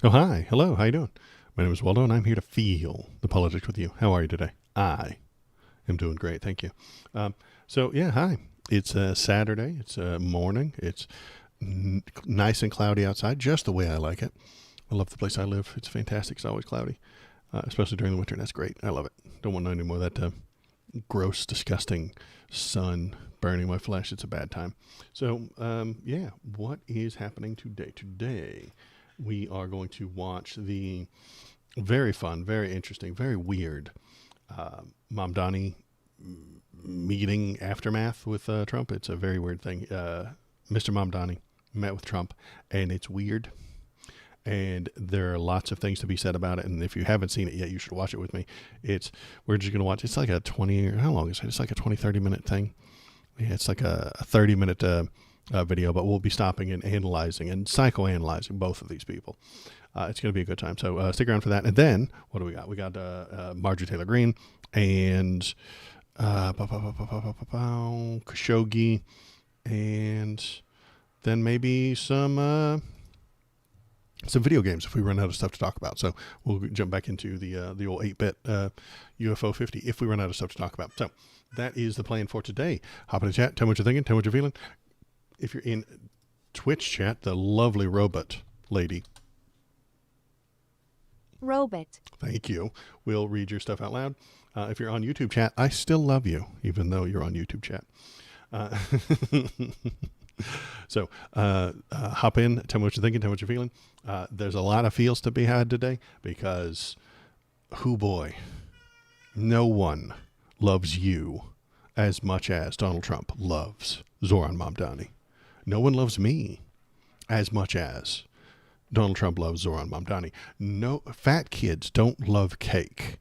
Oh, hi. Hello. How you doing? My name is Waldo, and I'm here to feel the politics with you. How are you today? I am doing great. Thank you. Hi. It's Saturday. It's morning. It's nice and cloudy outside, just the way I like it. I love the place I live. It's fantastic. It's always cloudy, especially during the winter, and that's great. I love it. Don't want any more of that gross, disgusting sun burning my flesh. It's a bad time. So, what is happening today? Today, we are going to watch the very fun, very interesting, very weird Mamdani meeting aftermath with Trump. It's a very weird thing. Mr. Mamdani met with Trump, and it's weird. And there are lots of things to be said about it. And if you haven't seen it yet, you should watch it with me. We're just going to watch. It's like a 20, or how long is it? It's like a 20, 30 minute thing. Yeah, it's like a 30 minute video, but we'll be stopping and analyzing and psychoanalyzing both of these people. It's going to be a good time. So stick around for that. And then what do we got? We got Marjorie Taylor Greene and Khashoggi, and then maybe some video games if we run out of stuff to talk about. So we'll jump back into the old 8-bit UFO 50 if we run out of stuff to talk about. So that is the plan for today. Hop in the chat. Tell me what you're thinking. Tell me what you're feeling. If you're in Twitch chat, the lovely robot lady. Robot. Thank you. We'll read your stuff out loud. If you're on YouTube chat, I still love you, even though you're on YouTube chat. So hop in, tell me what you're thinking, tell me what you're feeling. There's a lot of feels to be had today because, boy, no one loves you as much as Donald Trump loves Zoran Mamdani. No one loves me as much as Donald Trump loves Zoran Mamdani. No, fat kids don't love cake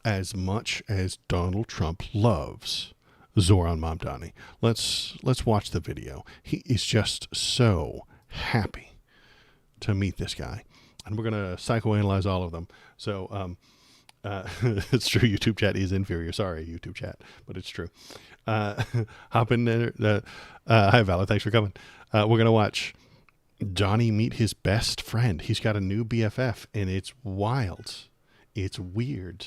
as much as Donald Trump loves Zoran Mamdani. Let's watch the video. He is just so happy to meet this guy, and we're gonna psychoanalyze all of them. So it's true. YouTube chat is inferior. Sorry, YouTube chat, but it's true. Hop in there. Hi, Vala. Thanks for coming. We're gonna watch Johnny meet his best friend. He's got a new BFF, and it's wild. It's weird.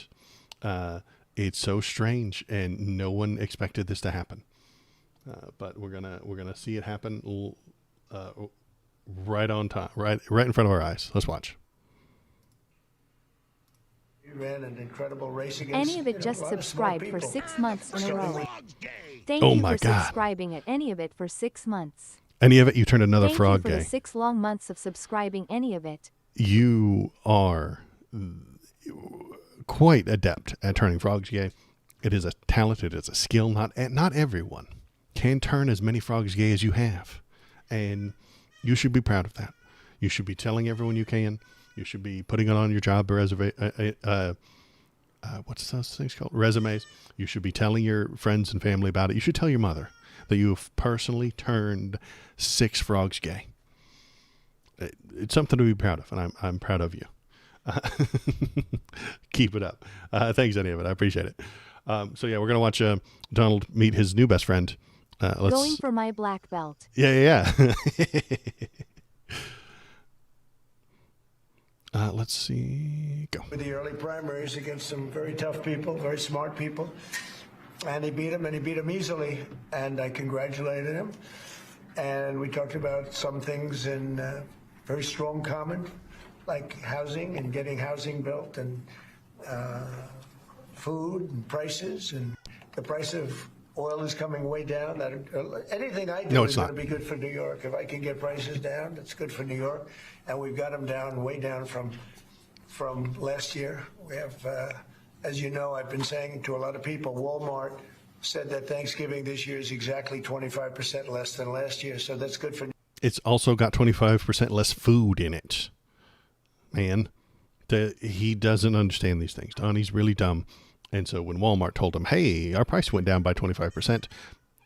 It's so strange, and no one expected this to happen. But we're gonna see it happen right on time, right in front of our eyes. Let's watch. You ran an incredible race against, Any of it just subscribed for 6 months in a row. Thank Oh you my for God. subscribing at Any of it for 6 months. Any of it, you turned another Thank frog you for gay. the 6 long months of subscribing Any of it. You are quite adept at turning frogs gay. It is a talent. It is a skill. Not everyone can turn as many frogs gay as you have, and you should be proud of that. You should be telling everyone you can. You should be putting it on your job what's those things called? Resumes. You should be telling your friends and family about it. You should tell your mother that you have personally turned 6 frogs gay. It's something to be proud of, and I'm proud of you. Keep it up. Thanks, any of it. I appreciate it. We're gonna watch Donald meet his new best friend. Going for my black belt. Yeah. Let's see. Go. with the early primaries against some very tough people, very smart people, and he beat them easily, and I congratulated him. And we talked about some things in very strong common, like housing and getting housing built, and food and prices, and the price of oil is coming way down. Anything I do is going to be good for New York. If I can get prices down, it's good for New York. And we've got them down, way down from last year. We have, as you know, I've been saying to a lot of people, Walmart said that Thanksgiving this year is exactly 25% less than last year. So that's good for. It's also got 25% less food in it. Man, he doesn't understand these things. Donnie's really dumb. And so when Walmart told him, hey, our price went down by 25%,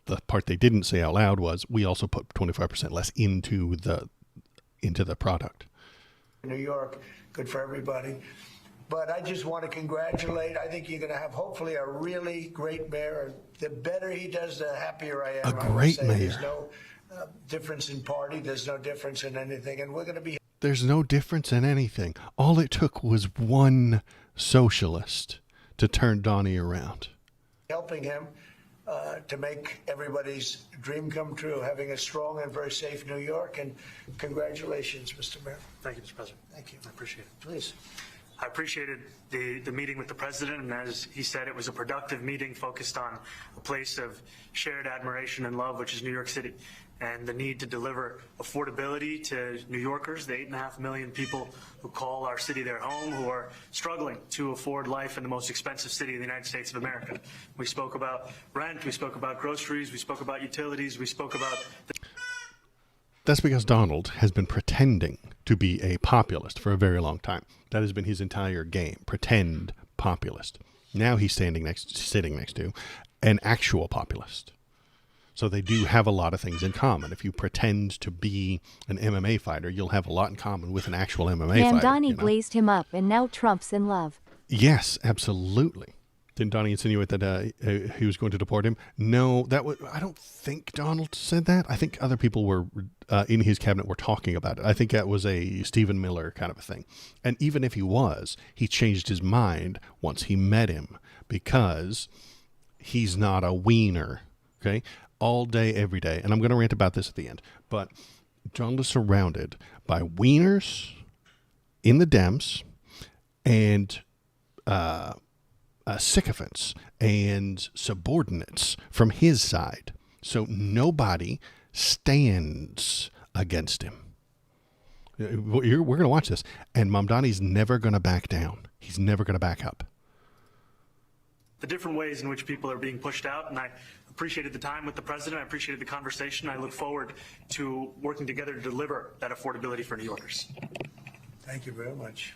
the part they didn't say out loud was, we also put 25% less into the product. New York, good for everybody. But I just want to congratulate. I think you're going to have, hopefully, a really great mayor. The better he does, the happier I am. A great mayor. There's no difference in party. There's no difference in anything. And we're going to be There's no difference in anything. All it took was one socialist to turn Donnie around. Helping him to make everybody's dream come true, having a strong and very safe New York. And congratulations, Mr. Mayor. Thank you, Mr. President. Thank you. I appreciate it. Please. I appreciated the meeting with the president, and as he said, it was a productive meeting focused on a place of shared admiration and love, which is New York City, and the need to deliver affordability to New Yorkers, the 8.5 million people who call our city their home, who are struggling to afford life in the most expensive city in the United States of America. We spoke about rent, we spoke about groceries, we spoke about utilities, we spoke about... That's because Donald has been pretending to be a populist for a very long time. That has been his entire game, pretend populist. Now he's sitting next to an actual populist. So they do have a lot of things in common. If you pretend to be an MMA fighter, you'll have a lot in common with an actual MMA fighter. Mamdani glazed him up, and now Trump's in love. Yes, absolutely. Didn't Donnie insinuate that he was going to deport him? No, I don't think Donald said that. I think other people were in his cabinet were talking about it. I think that was a Stephen Miller kind of a thing. And even if he was, he changed his mind once he met him because he's not a wiener. Okay, all day, every day. And I'm going to rant about this at the end. But Donald is surrounded by wieners in the Dems and sycophants and subordinates from his side. So nobody stands against him. We're going to watch this. And Mamdani's never going to back down. He's never going to back up. The different ways in which people are being pushed out, and I appreciated the time with the president. I appreciated the conversation. I look forward to working together to deliver that affordability for New Yorkers. Thank you very much.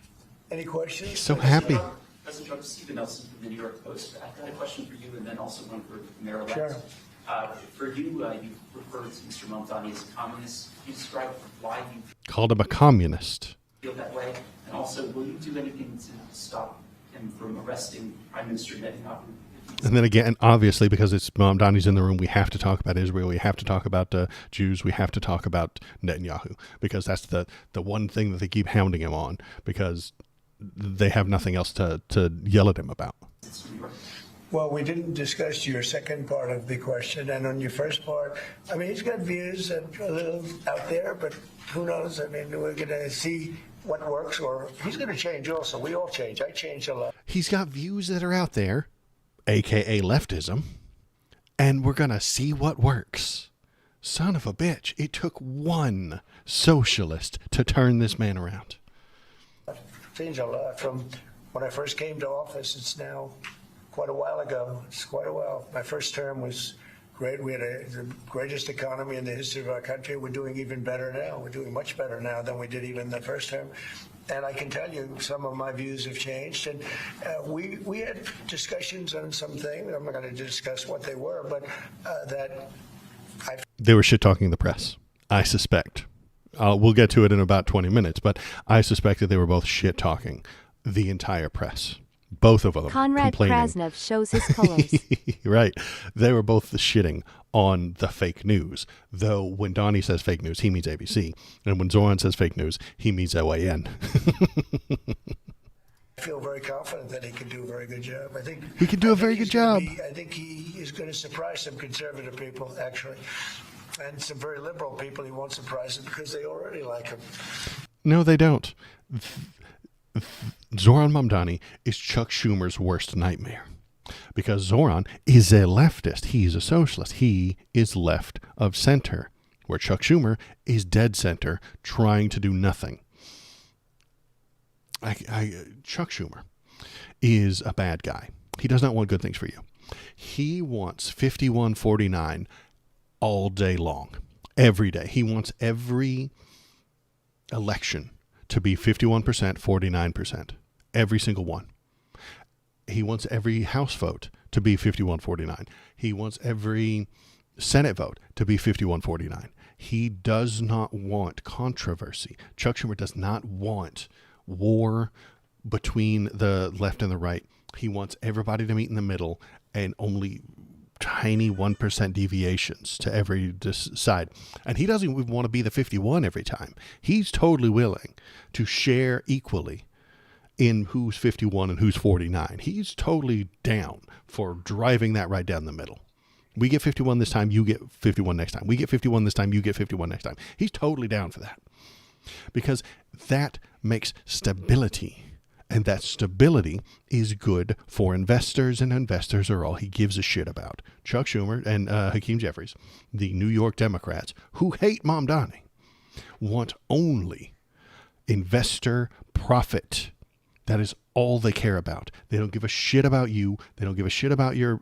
Any questions? He's so happy. President Trump, Stephen Nelson from the New York Post. I've got a question for you and then also one for Mayor-elect. Sure. For you, you referred to Mr. Mamdani as a communist. Can you describe why you Called him a communist. feel that way? And also, will you do anything to stop him from arresting Prime Minister Netanyahu? And then again, obviously, because it's Mamdani's in the room, we have to talk about Israel. We have to talk about Jews. We have to talk about Netanyahu because that's the one thing that they keep hounding him on because they have nothing else to yell at him about. Well, we didn't discuss your second part of the question. And on your first part, I mean, he's got views that are a little out there, but who knows? I mean, we're going to see what works, or he's going to change also. We all change. I change a lot. He's got views that are out there, a.k.a. leftism, and we're going to see what works. Son of a bitch. It took one socialist to turn this man around. Changed a lot from when I first came to office. It's now quite a while ago. It's quite a while. My first term was great. We had the greatest economy in the history of our country. We're doing even better now. We're doing much better now than we did even the first term. And I can tell you some of my views have changed. And we had discussions on some things. I'm not going to discuss what they were, but they were shit-talking the press, I suspect. We'll get to it in about 20 minutes, but I suspect that they were both shit-talking the entire press. Both of them Conrad Krasnov shows his colors. Right. They were both shitting on the fake news. Though when Donnie says fake news, he means ABC. And when Zoran says fake news, he means OAN. I feel very confident that he can do a very good job. I think he can do a very good job. I think he is going to surprise some conservative people, actually. And some very liberal people he won't surprise them because they already like him. No, they don't. Zoran Mamdani is Chuck Schumer's worst nightmare because Zoran is a leftist. He's a socialist. He is left of center, where Chuck Schumer is dead center, trying to do nothing. Chuck Schumer is a bad guy. He does not want good things for you. He wants 51-49 all day long, every day. He wants every election to be 51%, 49%, every single one. He wants every House vote to be 51-49. He wants every Senate vote to be 51-49. He does not want controversy. Chuck Schumer does not want war between the left and the right. He wants everybody to meet in the middle and only tiny 1% deviations to every side. And he doesn't even want to be the 51 every time. He's totally willing to share equally in who's 51 and who's 49. He's totally down for driving that right down the middle. We get 51 this time, you get 51 next time. We get 51 this time, you get 51 next time. He's totally down for that because that makes stability. And that stability is good for investors, and investors are all he gives a shit about. Chuck Schumer and Hakeem Jeffries, the New York Democrats, who hate Mamdani, want only investor profit. That is all they care about. They don't give a shit about you. They don't give a shit about your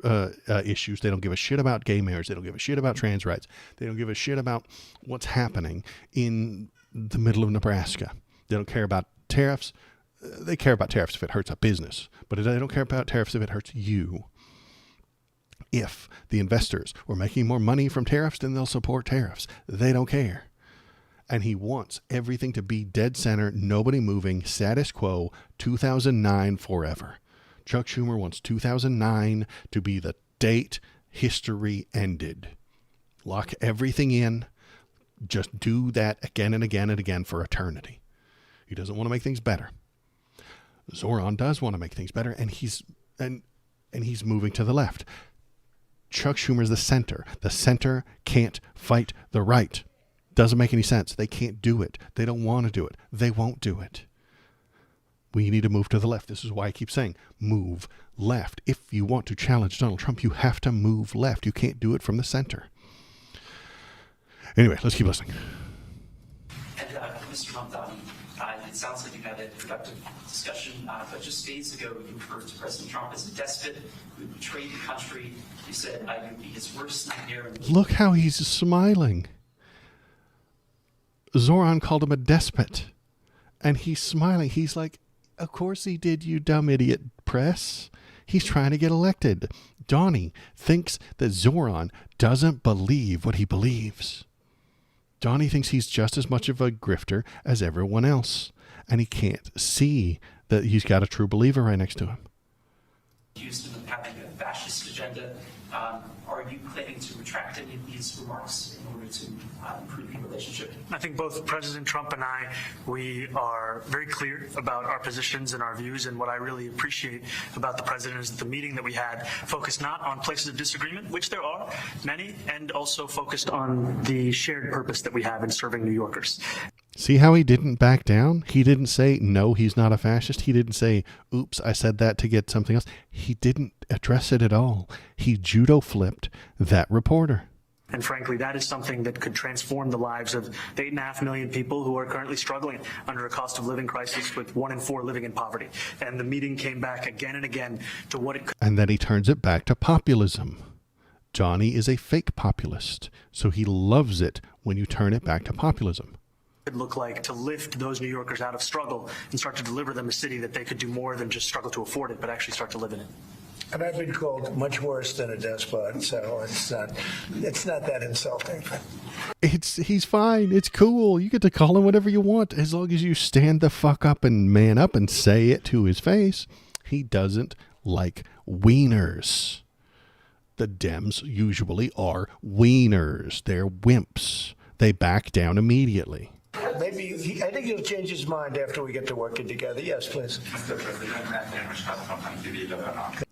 issues. They don't give a shit about gay marriage. They don't give a shit about trans rights. They don't give a shit about what's happening in the middle of Nebraska. They don't care about tariffs. They care about tariffs if it hurts a business, but they don't care about tariffs if it hurts you. If the investors were making more money from tariffs, then they'll support tariffs. They don't care. And he wants everything to be dead center, nobody moving, status quo, 2009 forever. Chuck Schumer wants 2009 to be the date history ended. Lock everything in. Just do that again and again and again for eternity. He doesn't want to make things better. Zoran does want to make things better, and he's moving to the left. Chuck Schumer's the center. The center can't fight the right. Doesn't make any sense. They can't do it. They don't want to do it. They won't do it. We need to move to the left. This is why I keep saying move left. If you want to challenge Donald Trump, you have to move left. You can't do it from the center. Anyway, let's keep listening. And Mr. Mamdani, it sounds like you had a productive discussion, but just days ago you referred to President Trump as a despot who betrayed the country. You said you would be his worst nightmare. Look how he's smiling. Zoran called him a despot, and he's smiling. He's like, of course he did, you dumb idiot press. He's trying to get elected. Donnie thinks that Zoran doesn't believe what he believes. Donnie thinks he's just as much of a grifter as everyone else, and he can't see that he's got a true believer right next to him. Accused of having a fascist agenda. Are you planning to retract any of these remarks in order to improve your relationship? I think both President Trump and I, we are very clear about our positions and our views, and what I really appreciate about the president is that the meeting that we had focused not on places of disagreement, which there are many, and also focused on the shared purpose that we have in serving New Yorkers. See how he didn't back down? He didn't say, no, he's not a fascist. He didn't say, oops, I said that to get something else. He didn't address it at all. He judo flipped that reporter. And frankly, that is something that could transform the lives of the 8.5 million people who are currently struggling under a cost of living crisis, with 1 in 4 living in poverty. And the meeting came back again and again to what it could. And then he turns it back to populism. Johnny is a fake populist, so he loves it when you turn it back to populism. Look like to lift those New Yorkers out of struggle and start to deliver them a city that they could do more than just struggle to afford it, but actually start to live in it. And I've been called much worse than a despot, so it's not that insulting. He's fine. It's cool. You get to call him whatever you want as long as you stand the fuck up and man up and say it to his face. He doesn't like wieners. The Dems usually are wieners. They're wimps. They back down immediately. Maybe I think he'll change his mind after we get to working together. Yes, please.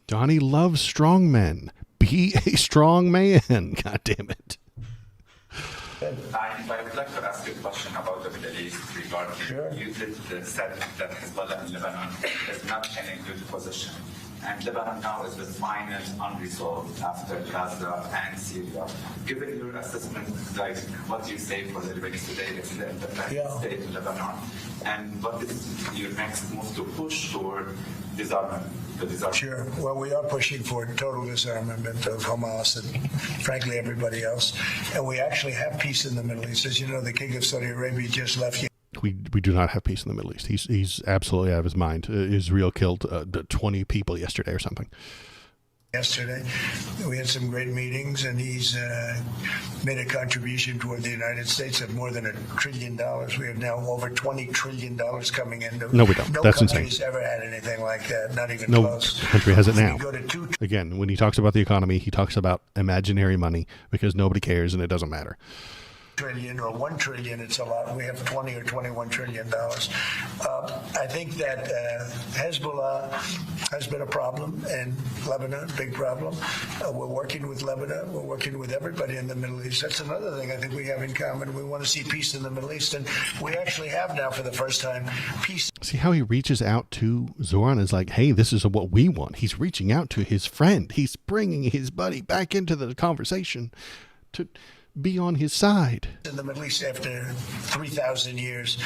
Donnie loves strong men. Be a strong man. God damn it. I would like to ask you a question about the Middle East regarding you said that Hezbollah in Lebanon is not in a good position. And Lebanon now is the final unresolved after Gaza and Syria. Given your assessment, like what do you say for the Lebanese today is the independent state in Lebanon? And what is your next move to push toward disarmament? Sure. Well, we are pushing for total disarmament of Hamas and, frankly, everybody else. And we actually have peace in the Middle East. As you know, the King of Saudi Arabia just left. We do not have peace in the Middle East. He's absolutely out of his mind. Israel killed 20 people yesterday or something. Yesterday, we had some great meetings, and he's made a contribution toward the United States of more than $1 trillion. We have now over $20 trillion coming in. No, we don't. No That's country's insane. ever had anything like that, not even No close. country has it now. We go to $2 Again, when he talks about the economy, he talks about imaginary money because nobody cares and it doesn't matter. trillion or 1 trillion, it's a lot. We have 20 or 21 trillion dollars. I think that Hezbollah has been a problem, and Lebanon, big problem. We're working with Lebanon. We're working with everybody in the Middle East. That's another thing I think we have in common. We want to see peace in the Middle East, and we actually have now for the first time peace. See how he reaches out to Zoran is like, hey, this is what we want. He's reaching out to his friend. He's bringing his buddy back into the conversation to be on his side. In the Middle East after 3,000 years,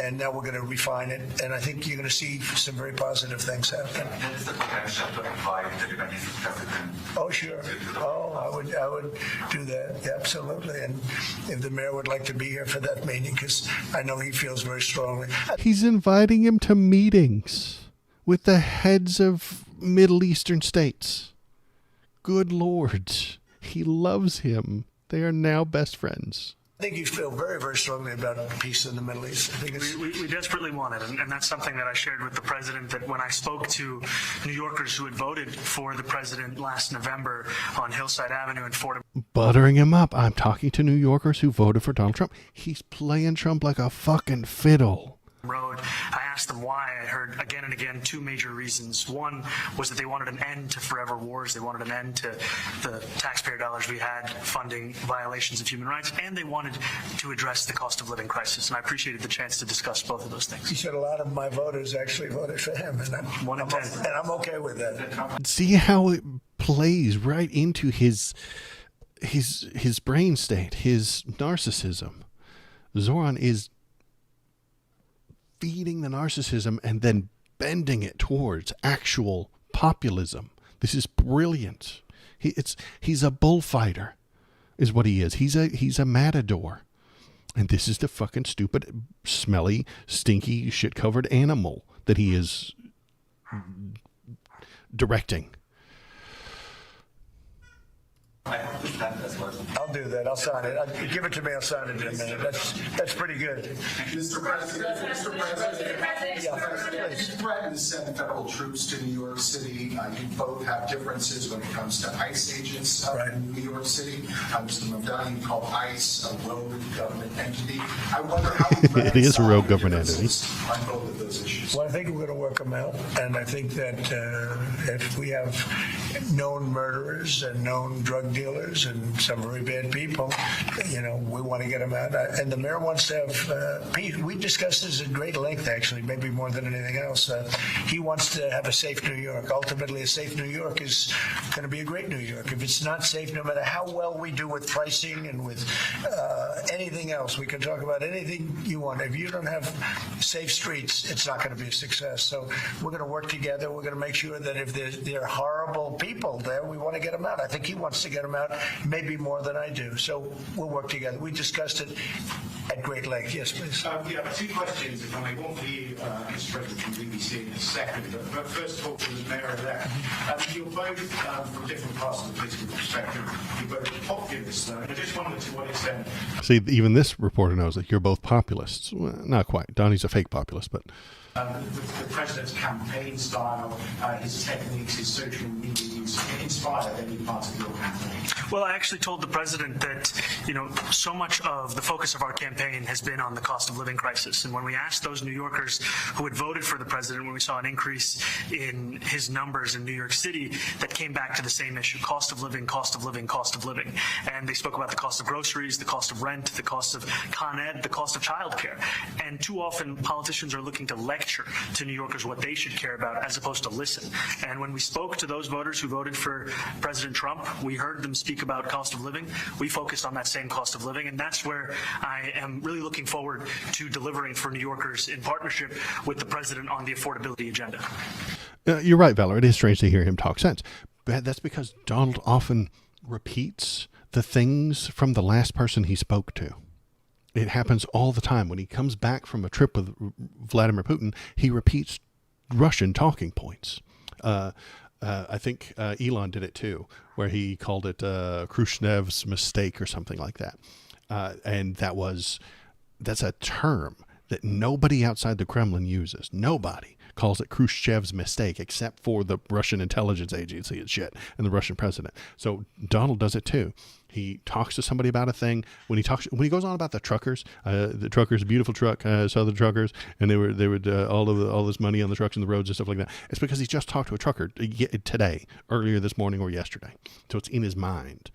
and now we're going to refine it, and I think you're going to see some very positive things happen. What is the potential to invite the Lebanese president? Oh, sure. Oh, I would do that, absolutely. And if the mayor would like to be here for that meeting, because I know he feels very strongly. He's inviting him to meetings with the heads of Middle Eastern states. Good Lord. He loves him. They are now best friends. I think you feel very, very strongly about peace in the Middle East. I think it's... We desperately want it, and that's something that I shared with the president, that when I spoke to New Yorkers who had voted for the president last November on Hillside Avenue in Fordham. Buttering him up. I'm talking to New Yorkers who voted for Donald Trump. He's playing Trump like a fucking fiddle. Road. I asked them why. I heard again and again two major reasons. One was that they wanted an end to forever wars. They wanted an end to the taxpayer dollars we had funding violations of human rights, and they wanted to address the cost of living crisis. And I appreciated the chance to discuss both of those things. He said a lot of my voters actually voted for him, and I'm okay with that. See how it plays right into his brain state, his narcissism. Zoran is feeding the narcissism and then bending it towards actual populism. This is brilliant. He's a bullfighter, is what he is. He's a matador, and this is the fucking stupid, smelly, stinky, shit-covered animal that he is directing. I'll do that. I'll sign it. Give it to me. I'll sign it in a minute. That's pretty good. Mr. President. Yeah, You threatened to send federal troops to New York City. You both have differences when it comes to ICE agents in New York City. Mr. Mamdani called ICE a rogue government entity. I wonder how you It is a rogue government entity. on both of those issues. Well, I think we're going to work them out, and I think that if we have known murderers and known drug dealers and some very bad people, we want to get them out. And the mayor wants to have peace. We discussed this at great length, actually, maybe more than anything else. He wants to have a safe New York. Ultimately, a safe New York is going to be a great New York. If it's not safe, no matter how well we do with pricing and with anything else, we can talk about anything you want. If you don't have safe streets, it's not going to be a success. So we're going to work together. We're going to make sure that if there are horrible people there, we want to get them out. I think he wants to get them out maybe more than I do. So we'll work together. We discussed it at great length. Yes, please. Yeah, two questions, if I may. One for you, Mr. President, from BBC in a second. But first of all, for the mayor-elect. You're both from different parts of the political spectrum. You're both populists, though. And I just wondered to what extent... See, even this reporter knows that you're both populists. Well, not quite. Donnie's a fake populist, but... the president's campaign style, his techniques, his social media use inspired any part of your campaign? Well, I actually told the president that, so much of the focus of our campaign has been on the cost of living crisis. And when we asked those New Yorkers who had voted for the president, when we saw an increase in his numbers in New York City, that came back to the same issue: cost of living, cost of living, cost of living. And they spoke about the cost of groceries, the cost of rent, the cost of Con Ed, the cost of childcare. And too often politicians are looking to lecture to New Yorkers what they should care about as opposed to listen. And when we spoke to those voters who voted for President Trump, we heard them speak about cost of living. We focused on that same cost of living, and that's where I am really looking forward to delivering for New Yorkers in partnership with the president on the affordability agenda. You're right, Valor. It is strange to hear him talk sense. But that's because Donald often repeats the things from the last person he spoke to. It happens all the time. When he comes back from a trip with Vladimir Putin, he repeats Russian talking points. I think Elon did it too, where he called it Khrushchev's mistake or something like that. And that's a term that nobody outside the Kremlin uses. Nobody calls it Khrushchev's mistake except for the Russian intelligence agency and shit and the Russian president. So Donald does it too. He talks to somebody about a thing. When he goes on about the truckers, beautiful truck, saw the truckers, and they would all this money on the trucks and the roads and stuff like that. It's because he just talked to a trucker today, earlier this morning or yesterday. So it's in his mind.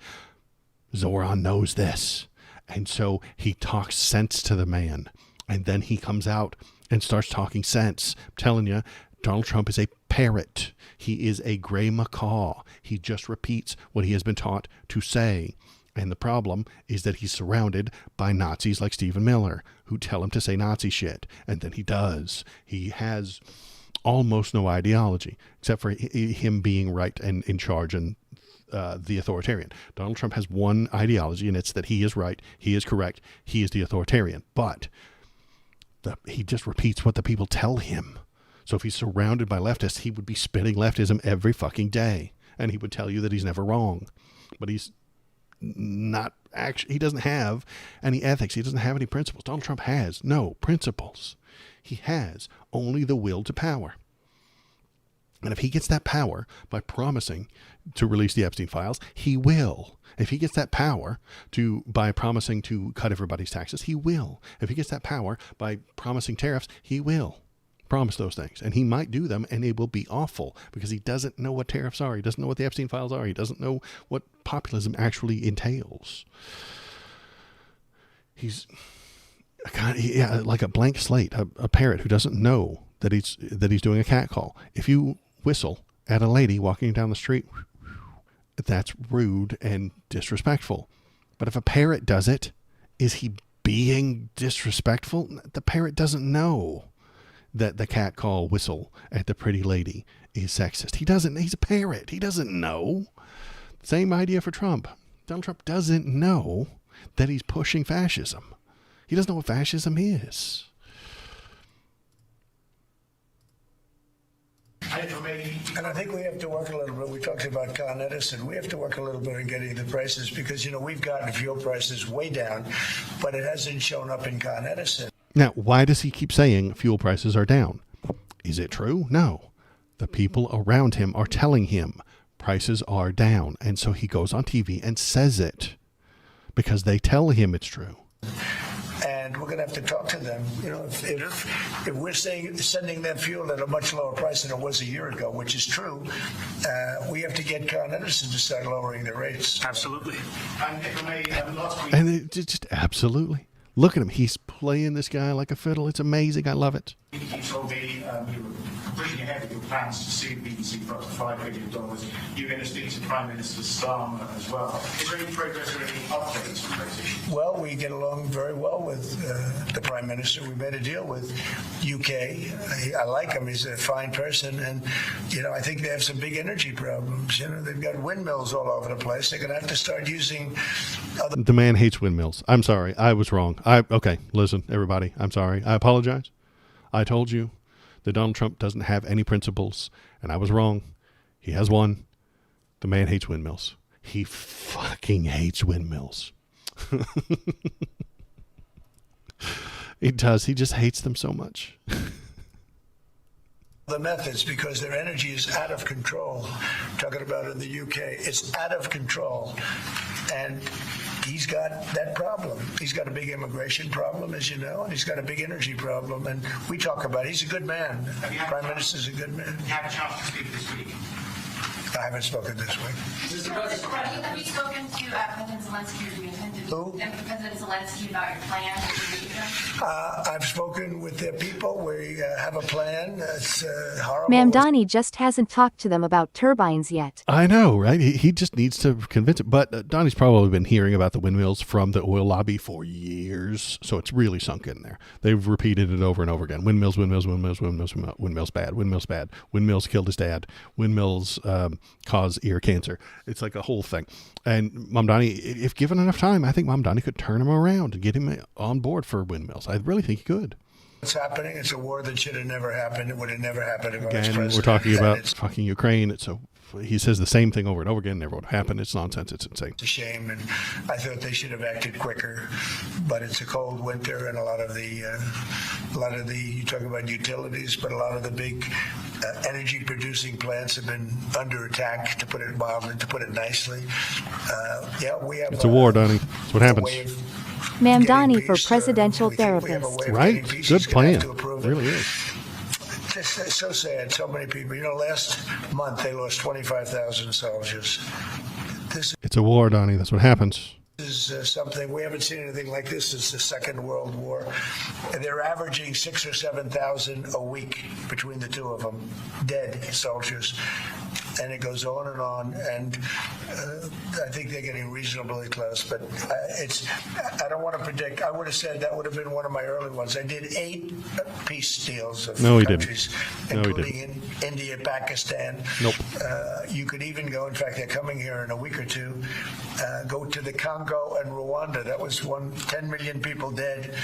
Zoran knows this, and so he talks sense to the man, and then he comes out and starts talking sense. I'm telling you, Donald Trump is a parrot. He is a gray macaw. He just repeats what he has been taught to say. And the problem is that he's surrounded by Nazis like Stephen Miller who tell him to say Nazi shit. And then he does. He has almost no ideology except for him being right and in charge and the authoritarian. Donald Trump has one ideology, and it's that he is right, he is correct, he is the authoritarian. But he just repeats what the people tell him. So if he's surrounded by leftists, he would be spitting leftism every fucking day. And he would tell you that he's never wrong. But he's not actually, he doesn't have any ethics. He doesn't have any principles. Donald Trump has no principles. He has only the will to power. And if he gets that power by promising to release the Epstein files, he will. If he gets that power by promising to cut everybody's taxes, he will. If he gets that power by promising tariffs, he will promise those things. And he might do them, and it will be awful because he doesn't know what tariffs are. He doesn't know what the Epstein files are. He doesn't know what populism actually entails. He's like a blank slate, a parrot who doesn't know that he's doing a cat call. If you whistle at a lady walking down the street, that's rude and disrespectful. But if a parrot does it, is he being disrespectful? The parrot doesn't know that the cat call whistle at the pretty lady is sexist. He doesn't. He's a parrot. He doesn't know. Same idea for Trump. Donald Trump doesn't know that he's pushing fascism. He doesn't know what fascism is. And I think we have to work a little bit. We talked about Con Edison. We have to work a little bit on getting the prices because, we've gotten fuel prices way down, but it hasn't shown up in Con Edison. Now, why does he keep saying fuel prices are down? Is it true? No. The people around him are telling him prices are down. And so he goes on TV and says it because they tell him it's true. And we're going to have to talk to them. If we're sending them fuel at a much lower price than it was a year ago, which is true, we have to get Con Edison to start lowering the rates. Absolutely. And it just absolutely. Look at him. He's playing this guy like a fiddle. It's amazing. I love it. You told me you were pushing ahead with your plans to sue BBC for up to $5 billion. You're going to speak to Prime Minister Starmer as well. Is there any progress or any updates on those issues? Well, we get along very well with the Prime Minister. We made a deal with UK. I like him. He's a fine person. And, I think they have some big energy problems. They've got windmills all over the place. They're going to have to start using other... The man hates windmills. I'm sorry. I was wrong. Okay, listen, everybody. I'm sorry. I apologize. I told you that Donald Trump doesn't have any principles, and I was wrong. He has one. The man hates windmills. He fucking hates windmills. He does. He just hates them so much. The methods, because their energy is out of control. Talking about in the UK, it's out of control. And he's got that problem. He's got a big immigration problem, as you know, and he's got a big energy problem. And we talk about it. He's a good man. Prime Minister's a good man. You had a chance to speak this week. I haven't spoken this week. Have you spoken to President Zelensky or do you intend to? Who? President Zelensky about your plan? I've spoken with their people. We have a plan. It's horrible. Mamdani just hasn't talked to them about turbines yet. I know, right? He just needs to convince it. But Donnie's probably been hearing about the windmills from the oil lobby for years, so it's really sunk in there. They've repeated it over and over again. Windmills, windmills, windmills, windmills, windmills bad, windmills bad. Windmills killed his dad. Windmills cause ear cancer. It's like a whole thing. And Mamdani, if given enough time, I think Mamdani could turn him around and get him on board for windmills. I really think he could. What's happening? It's a war that should have never happened. It would have never happened if I was Again, president. we're talking about fucking Ukraine. It's a he says the same thing over and over again. Never would happen. It's nonsense. It's insane. It's a shame, and I thought they should have acted quicker. But it's a cold winter, and a lot of the you talk about utilities, but a lot of the big energy-producing plants have been under attack. To put it mildly, to put it nicely, we have. It's a war, Donnie. That's what happens. Mamdani for presidential therapist. Right? Good plan. It really is. It's so sad. So many people. Last month they lost 25,000 soldiers. It's a war, Donnie. That's what happens. This is something we haven't seen anything like this since the Second World War. And they're averaging 6,000 or 7,000 a week between the two of them, dead soldiers. And it goes on, and I think they're getting reasonably close. But I don't want to predict. I would have said that would have been one of my early ones. I did 8 peace deals of countries, including India, Pakistan. Nope. You could even go. In fact, they're coming here in a week or two. Go to the Congo and Rwanda. That was 10 million people dead,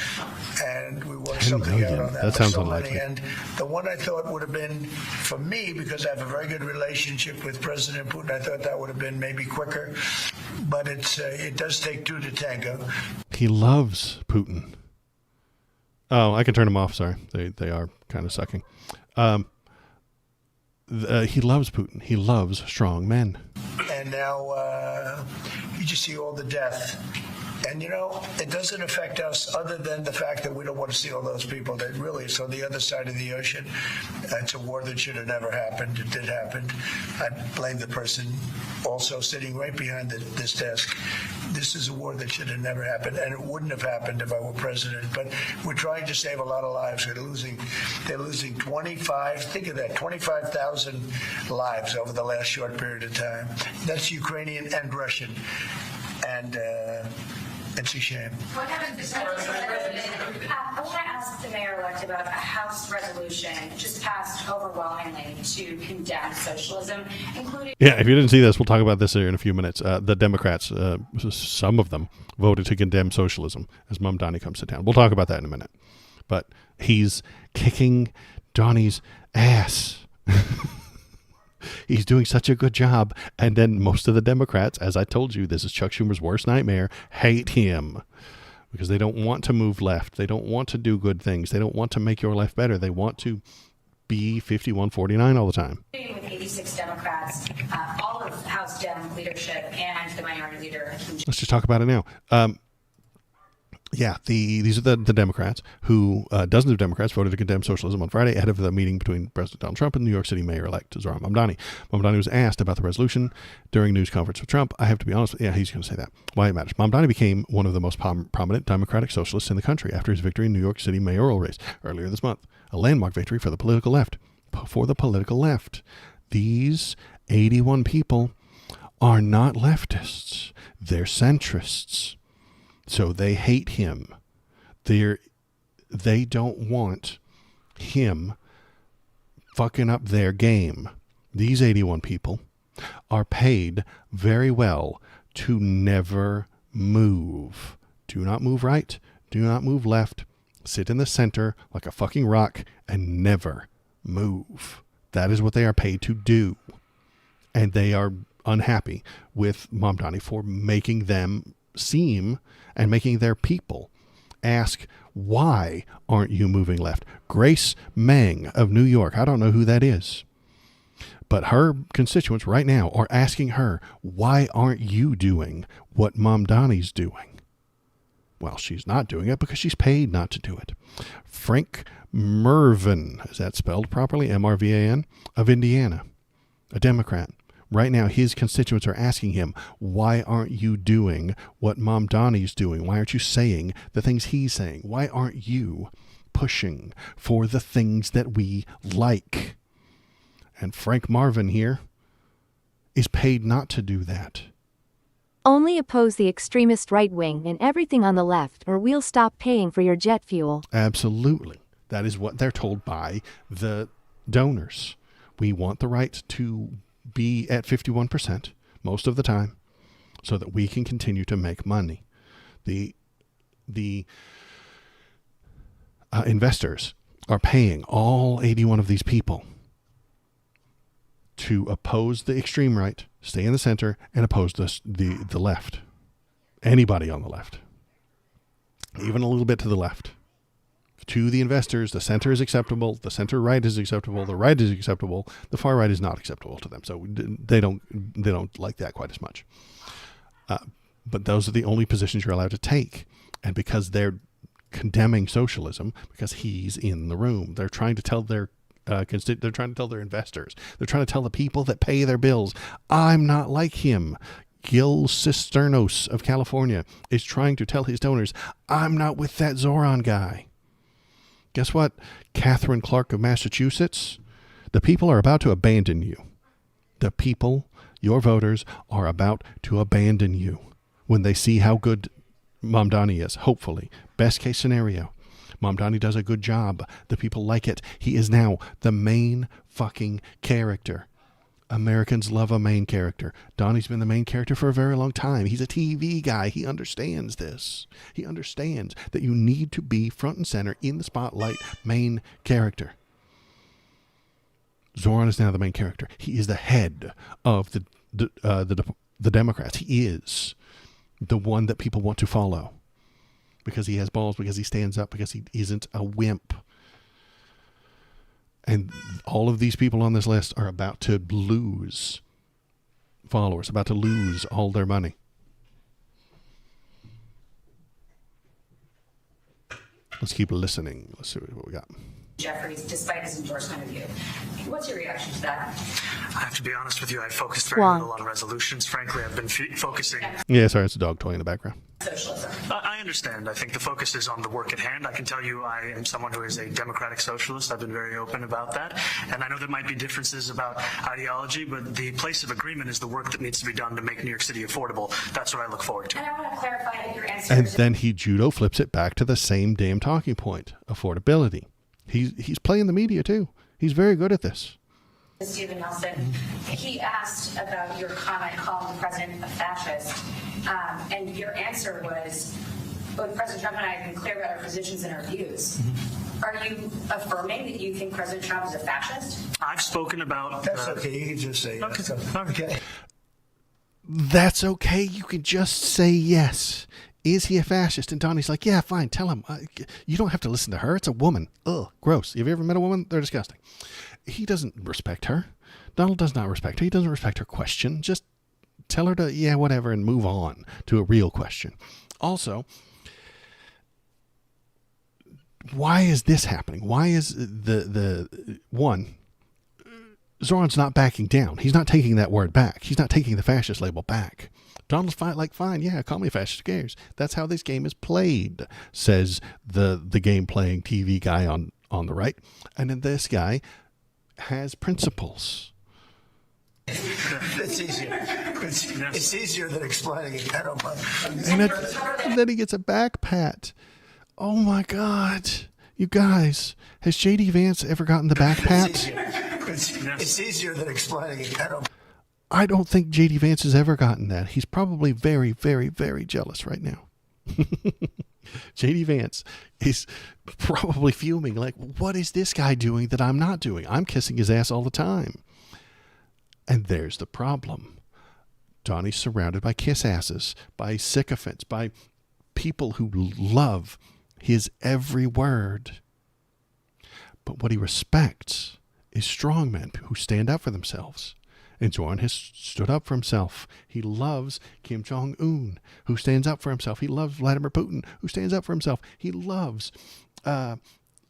and we worked something out on that. That sounds unlikely. And the one I thought would have been for me, because I have a very good relationship with President Putin, I thought that would have been maybe quicker, but it does take 2 to tango. He loves Putin. Oh, I can turn them off. Sorry, they are kind of sucking. He loves Putin. He loves strong men. And now you just see all the death. And, it doesn't affect us other than the fact that we don't want to see all those people that really is on the other side of the ocean. It's a war that should have never happened. It did happen. I blame the person also sitting right behind this desk. This is a war that should have never happened, and it wouldn't have happened if I were president. But we're trying to save a lot of lives. They're losing 25,000 lives over the last short period of time. That's Ukrainian and Russian. And it's a shame. What happens I want to ask the mayor-elect about a House resolution just passed overwhelmingly to condemn socialism, including... Yeah, if you didn't see this, we'll talk about this here in a few minutes. The Democrats, some of them, voted to condemn socialism as Mamdani comes to town. We'll talk about that in a minute. But he's kicking Donnie's ass. He's doing such a good job. And then most of the Democrats, as I told you, this is Chuck Schumer's worst nightmare, hate him because they don't want to move left. They don't want to do good things. They don't want to make your life better. They want to be 51-49 all the time. With 86 Democrats, all of House Dem leadership and the minority leader. Let's just talk about it now. These are the Democrats who, dozens of Democrats voted to condemn socialism on Friday ahead of the meeting between President Donald Trump and New York City Mayor-elect Zohran Mamdani. Mamdani was asked about the resolution during a news conference with Trump. I have to be honest, he's going to say that. Why it matters. Mamdani became one of the most prominent Democratic socialists in the country after his victory in New York City mayoral race earlier this month. A landmark victory for the political left. These 81 people are not leftists. They're centrists. So they hate him. They don't want him fucking up their game. These 81 people are paid very well to never move. Do not move right. Do not move left. Sit in the center like a fucking rock and never move. That is what they are paid to do. And they are unhappy with Mamdani for making them seem and making their people ask, why aren't you moving left? Grace Meng of New York, I don't know who that is, but her constituents right now are asking her, why aren't you doing what Mamdani's doing? Well, she's not doing it because she's paid not to do it. Frank Mervin, is that spelled properly? M-R-V-A-N, of Indiana, a Democrat. Right now, his constituents are asking him, why aren't you doing what Mamdani's doing? Why aren't you saying the things he's saying? Why aren't you pushing for the things that we like? And Frank Marvin here is paid not to do that. Only oppose the extremist right wing and everything on the left, or we'll stop paying for your jet fuel. Absolutely. That is what they're told by the donors. We want the right to be at 51% most of the time so that we can continue to make money. The investors are paying all 81 of these people to oppose the extreme right, stay in the center, and oppose the left. Anybody on the left. Even a little bit to the left. To the investors, the center is acceptable, the center right is acceptable, the right is acceptable, the far right is not acceptable to them. So they don't like that quite as much. But those are the only positions you're allowed to take. And because they're condemning socialism, because he's in the room, they're trying to tell their they're trying to tell their investors, they're trying to tell the people that pay their bills, I'm not like him. Gil Cisternos of California is trying to tell his donors, I'm not with that Zoran guy. Guess what, Catherine Clark of Massachusetts? The people are about to abandon you. The people, your voters, are about to abandon you when they see how good Mamdani is, hopefully. Best case scenario. Mamdani does a good job. The people like it. He is now the main fucking character. Americans love a main character. Donnie's been the main character for a very long time. He's a TV guy. He understands this. He understands that you need to be front and center in the spotlight, main character. Zoran is now the main character. He is the head of the Democrats. He is the one that people want to follow because he has balls, because he stands up, because he isn't a wimp. And all of these people on this list are about to lose followers, about to lose all their money. Let's keep listening. Let's see what we got. Jeffries, despite his endorsement of you. What's your reaction to that? I have to be honest with you, I focused very little on resolutions. Frankly, I've been focusing... Yeah, sorry, it's a dog toy in the background. Socialism. I understand. I think the focus is on the work at hand. I can tell you I am someone who is a democratic socialist. I've been very open about that. And I know there might be differences about ideology, but the place of agreement is the work that needs to be done to make New York City affordable. That's what I look forward to. And I want to clarify your answer. And then he judo flips it back to the same damn talking point, affordability. He's playing the media too. He's very good at this. Stephen Nelson, he asked about your comment calling the president a fascist, and your answer was, both President Trump and I have been clear about our positions and our views. Mm-hmm. Are you affirming that you think President Trump is a fascist? I've spoken about... That's okay, you can just say yes. Okay. That's okay, you can just say yes. Is he a fascist? And Donnie's like, yeah, fine, tell him. You don't have to listen to her. It's a woman. Ugh, gross. Have you ever met a woman? They're disgusting. He doesn't respect her. Donald does not respect her. He doesn't respect her question. Just tell her to, yeah, whatever, and move on to a real question. Also, why is this happening? Why is the one, Zoran's not backing down. He's not taking that word back. He's not taking the fascist label back. Donald's fine, yeah, call me a fascist, who cares? That's how this game is played, says the game playing TV guy on the right. And then this guy has principles. It's easier. It's easier than explaining it. I don't mind. And then he gets a back pat. Oh my God. You guys, has J.D. Vance ever gotten the back pat? It's easier than explaining it. I don't think J.D. Vance has ever gotten that. He's probably very, very, very jealous right now. J.D. Vance is probably fuming like, what is this guy doing that I'm not doing? I'm kissing his ass all the time. And there's the problem. Donnie's surrounded by kiss asses, by sycophants, by people who love his every word. But what he respects is strong men who stand up for themselves. And Zoran has stood up for himself. He loves Kim Jong-un, who stands up for himself. He loves Vladimir Putin, who stands up for himself. He loves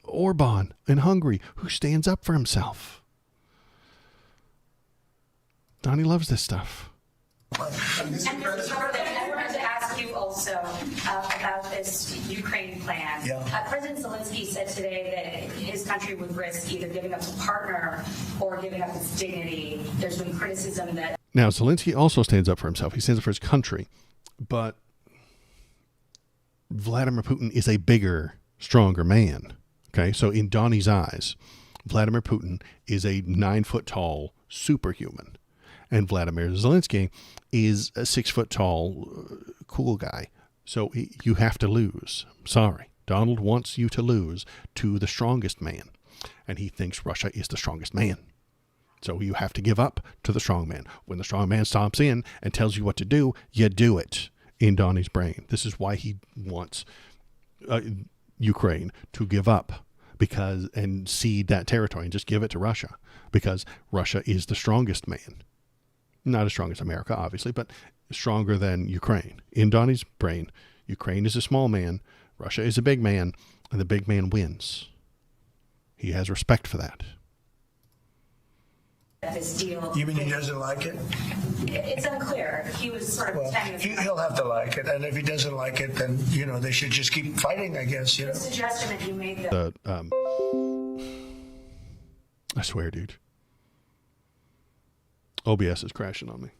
Orban in Hungary, who stands up for himself. Donnie loves this stuff. And Mr. President, I wanted to ask you also about this Ukraine plan. Yeah. President Zelensky said today that his country would risk either giving up a partner or giving up its dignity. There's been criticism that... Now, Zelensky also stands up for himself. He stands up for his country. But Vladimir Putin is a bigger, stronger man. Okay, so in Donnie's eyes, Vladimir Putin is a 9-foot-tall superhuman. And Vladimir Zelensky is a 6-foot-tall cool guy. So you have to lose. Sorry. Donald wants you to lose to the strongest man. And he thinks Russia is the strongest man. So you have to give up to the strong man. When the strong man stomps in and tells you what to do, you do it. In Donnie's brain, this is why he wants Ukraine to give up and cede that territory and just give it to Russia, because Russia is the strongest man. Not as strong as America, obviously, but stronger than Ukraine. In Donnie's brain, Ukraine is a small man, Russia is a big man, and the big man wins. He has respect for that. This deal. You mean he doesn't like it? It's unclear. He was sort of he'll have to like it, and if he doesn't like it, then they should just keep fighting, I guess. The suggestion that you made. I swear, dude. OBS is crashing on me.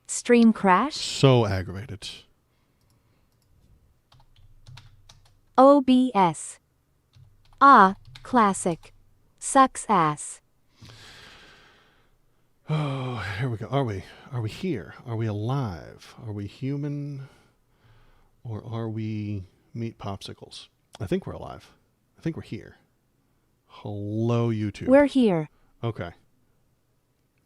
Stream crash? So aggravated. OBS. Ah, classic. Sucks ass. Oh, here we go. Are we here? Are we alive? Are we human? Or are we meat popsicles? I think we're alive. I think we're here. Hello, YouTube. We're here. Okay.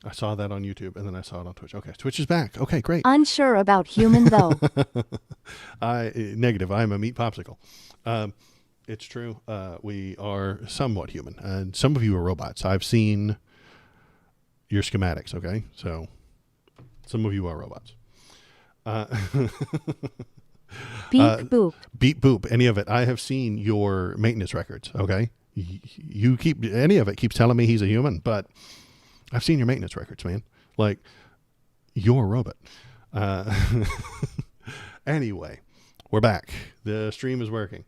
I saw that on YouTube, and then I saw it on Twitch. Okay, Twitch is back. Okay, great. Unsure about human, though. Negative. I am a meat popsicle. It's true. We are somewhat human, and some of you are robots. I've seen your schematics, okay? So some of you are robots. Beep boop. Beep boop. Any of it. I have seen your maintenance records, okay? You keep, any of it keeps telling me he's a human, but I've seen your maintenance records, man. Like, you're a robot. Anyway, we're back. The stream is working.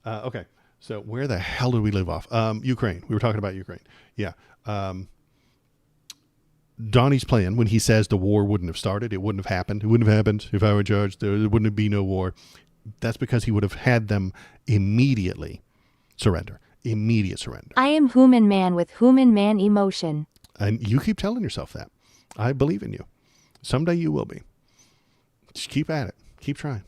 Okay, so where the hell did we leave off? Ukraine. We were talking about Ukraine. Yeah. Donnie's plan, when he says the war wouldn't have started, it wouldn't have happened. It wouldn't have happened if I were judged. There wouldn't be no war. That's because he would have had them immediately surrender. Immediate surrender. I am human man with human man emotion. And you keep telling yourself that. I believe in you. Someday you will be. Just keep at it. Keep trying.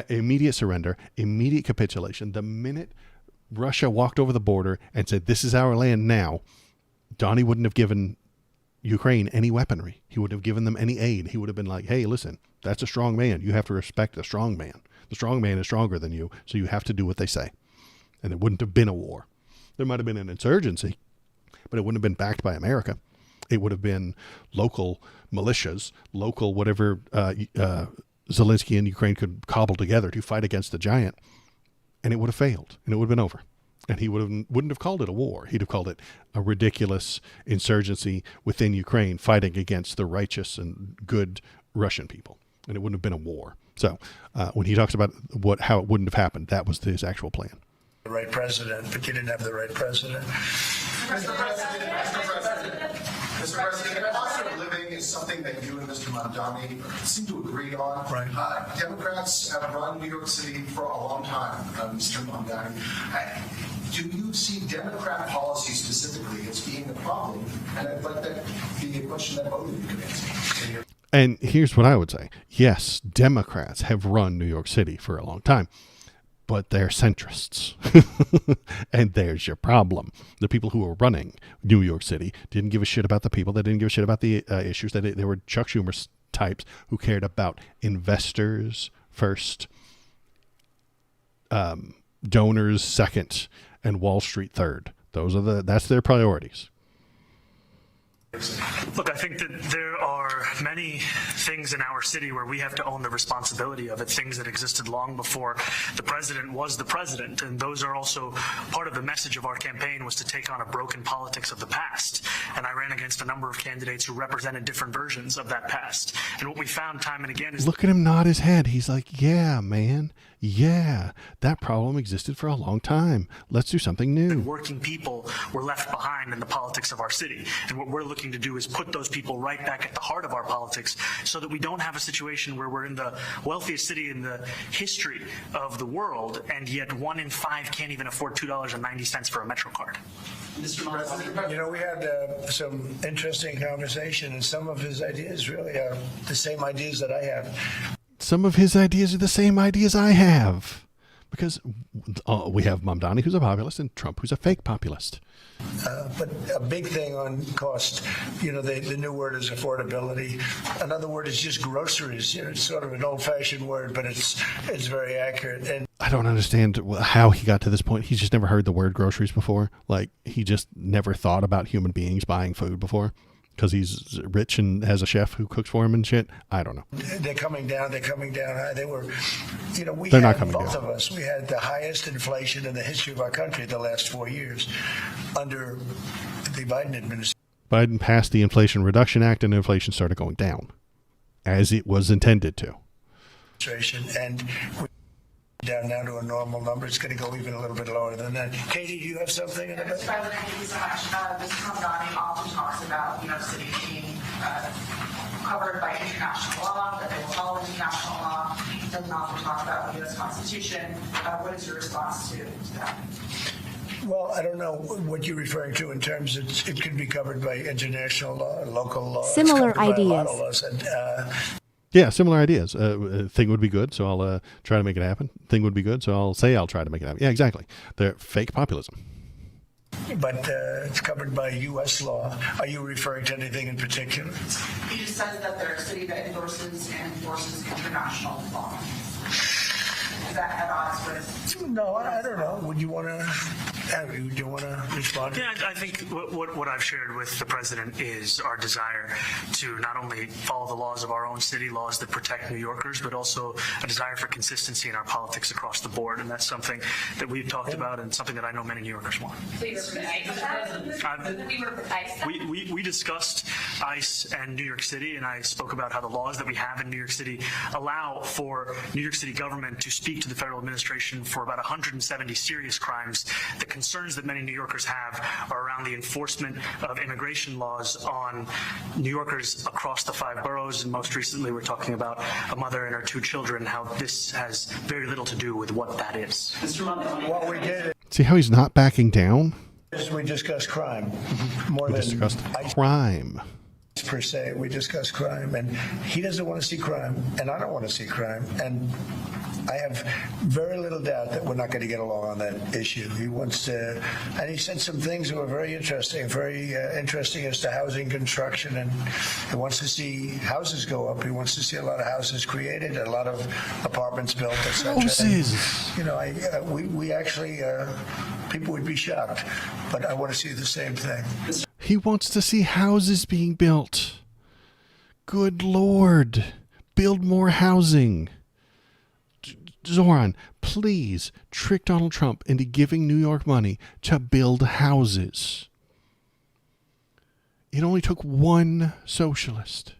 Immediate surrender, immediate capitulation. The minute Russia walked over the border and said, this is our land now, Donnie wouldn't have given Ukraine any weaponry. He wouldn't have given them any aid. He would have been like, hey, listen, that's a strong man. You have to respect the strong man. The strong man is stronger than you, so you have to do what they say. And it wouldn't have been a war. There might have been an insurgency, but it wouldn't have been backed by America. It would have been local militias, local whatever Zelensky and Ukraine could cobble together to fight against the giant, and it would have failed, and it would have been over. And he wouldn't have called it a war. He'd have called it a ridiculous insurgency within Ukraine fighting against the righteous and good Russian people, and it wouldn't have been a war. So when he talks about how it wouldn't have happened, that was his actual plan. The right president, but you didn't have the right president. Mr. President, cost of living is something that you and Mr. Mamdani seem to agree on. Right. Democrats have run New York City for a long time, Mr. Mamdani. Do you see Democrat policy specifically as being a problem? And I'd like that to be a question that both of you can answer. And here's what I would say. Yes, Democrats have run New York City for a long time, but they're centrists. And there's your problem. The people who were running New York City didn't give a shit about the people. They didn't give a shit about the issues. They were Chuck Schumer types who cared about investors first, donors second, and Wall Street third. That's their priorities. Look, I think that there are many things in our city where we have to own the responsibility of it, things that existed long before the president was the president. And those are also part of the message of our campaign, was to take on a broken politics of the past. And I ran against a number of candidates who represented different versions of that past. And what we found time and again is... Look at him nod his head. He's like, yeah, man. Yeah, that problem existed for a long time. Let's do something new. Working people were left behind in the politics of our city. And what we're looking to do is put those people right back at the heart of our politics so that we don't have a situation where we're in the wealthiest city in the history of the world, and yet 1 in 5 can't even afford $2.90 for a Metro card. Mr. Mamdani. You know, we had some interesting conversation, and some of his ideas really are the same ideas that I have. Some of his ideas are the same ideas I have. Because we have Mamdani, who's a populist, and Trump, who's a fake populist. But a big thing on cost, the new word is affordability. Another word is just groceries. It's sort of an old-fashioned word, but it's very accurate. And I don't understand how he got to this point. He's just never heard the word groceries before. Like, he just never thought about human beings buying food before because he's rich and has a chef who cooks for him and shit. I don't know. They're coming down. They're high. They're not coming both down. of us. We had the highest inflation in the history of our country the last 4 years under the Biden administration. Biden passed the Inflation Reduction Act and inflation started going down as it was intended to. And we're down now to a normal number. It's going to go even a little bit lower than that. Katie, do you have something? Mr. President, thank you so much. Mr. Mamdani often talks about New York City being covered by international law, that they will follow international law. He doesn't often talk about the U.S. Constitution. What is your response to that? Well, I don't know what you're referring to in terms of it could be covered by international law, local law. Similar ideas. Yeah, similar ideas. Thing would be good, so I'll try to make it happen. Thing would be good, so I'll say I'll try to make it happen. Yeah, exactly. They're fake populism. But it's covered by U.S. law. Are you referring to anything in particular? He just says that they're a city that endorses and enforces international law. Is that at odds with? No, I don't know. Would you want to? Do you want to respond? Yeah, I think what I've shared with the president is our desire to not only follow the laws of our own city, laws that protect New Yorkers, but also a desire for consistency in our politics across the board. And that's something that we've talked about and something that I know many New Yorkers want. We discussed ICE and New York City, and I spoke about how the laws that we have in New York City allow for New York City government to speak to the federal administration for about 170 serious crimes. The concerns that many New Yorkers have are around the enforcement of immigration laws on New Yorkers across the 5 boroughs, and most recently we're talking about a mother and her 2 children, how this has very little to do with what that is. What we did See how he's not backing down? is we discussed crime. We discussed crime. Per se, we discuss crime, and he doesn't want to see crime, and I don't want to see crime, and I have very little doubt that we're not going to get along on that issue. He wants to, and he said some things that were very interesting as to housing construction, and he wants to see houses go up. He wants to see a lot of houses created, a lot of apartments built, etc. Houses. We actually, people would be shocked, but I want to see the same thing. He wants to see houses being built. Good Lord. Build more housing. Zoran, please trick Donald Trump into giving New York money to build houses. It only took one socialist.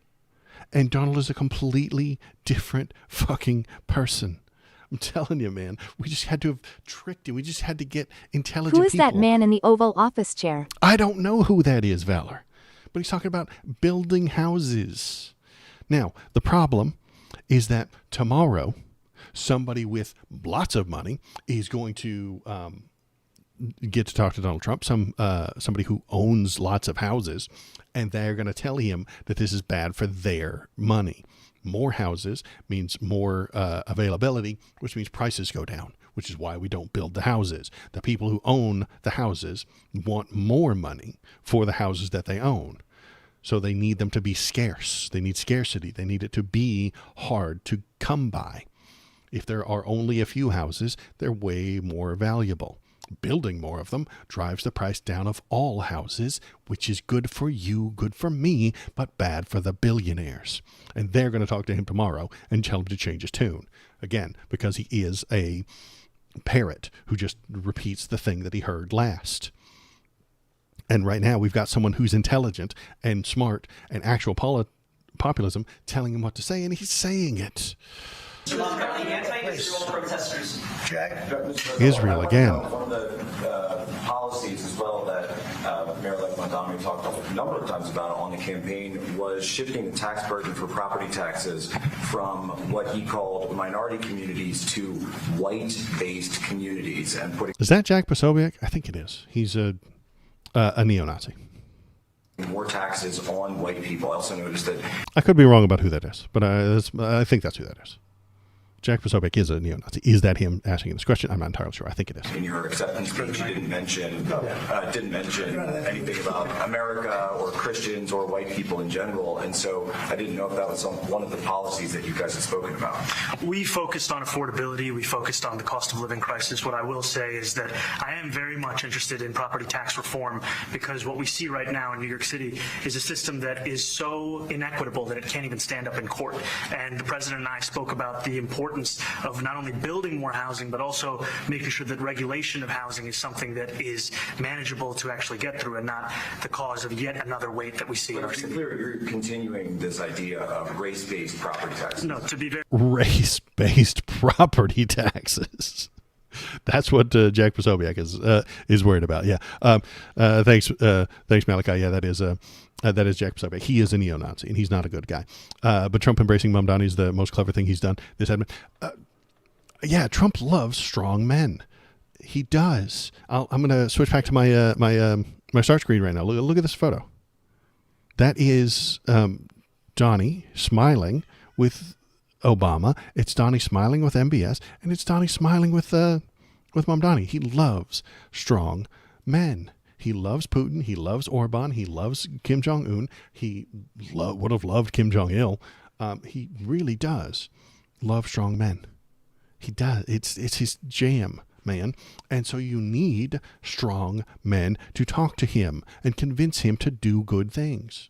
And Donald is a completely different fucking person. I'm telling you, man, we just had to have tricked him. We just had to get intelligent Who is people. that man in the Oval Office chair? I don't know who that is, Valor. But he's talking about building houses. Now, the problem is that tomorrow, somebody with lots of money is going to get to talk to Donald Trump, somebody who owns lots of houses, and they're going to tell him that this is bad for their money. More houses means more availability, which means prices go down, which is why we don't build the houses. The people who own the houses want more money for the houses that they own. So they need them to be scarce. They need scarcity. They need it to be hard to come by. If there are only a few houses, they're way more valuable. Building more of them drives the price down of all houses, which is good for you, good for me, but bad for the billionaires. And they're going to talk to him tomorrow and tell him to change his tune. Again, because he is a parrot who just repeats the thing that he heard last. And right now we've got someone who's intelligent and smart and actual populism telling him what to say, and he's saying it. Anti-Israel protesters. Jack? Israel again. One of the policies as well that Mayor-elect Mamdani talked a number of times about on the campaign was shifting the tax burden for property taxes from what he called minority communities to white-based communities and putting. Is that Jack Posobiec? I think it is. He's a neo-Nazi. More taxes on white people. I also noticed that. I could be wrong about who that is, but I think that's who that is. Jack Posobiec is a neo-Nazi. Is that him asking this question? I'm not entirely sure. I think it is. In your acceptance speech, you didn't mention anything about America or Christians or white people in general, and so I didn't know if that was one of the policies that you guys had spoken about. We focused on affordability. We focused on the cost of living crisis. What I will say is that I am very much interested in property tax reform, because what we see right now in New York City is a system that is so inequitable that it can't even stand up in court. And the president and I spoke about the importance of not only building more housing, but also making sure that regulation of housing is something that is manageable to actually get through, and not the cause of yet another weight that we see in our city. You're continuing this idea of race-based property taxes. No, to be very race-based property taxes. That's what Jack Posobiec is worried about. Yeah. Thanks, Malachi. Yeah, that is Jack Posobiec. He is a neo-Nazi, and he's not a good guy. But Trump embracing Mamdani is the most clever thing he's done. Trump loves strong men. He does. I'm going to switch back to my my start screen right now. Look at this photo. That is Donnie smiling with Obama. It's Donnie smiling with MBS, and it's Donnie smiling with Mamdani. He loves strong men. He loves Putin. He loves Orban. He loves Kim Jong-un. He would have loved Kim Jong-il. He really does love strong men. He does. It's his jam, man. And so you need strong men to talk to him and convince him to do good things.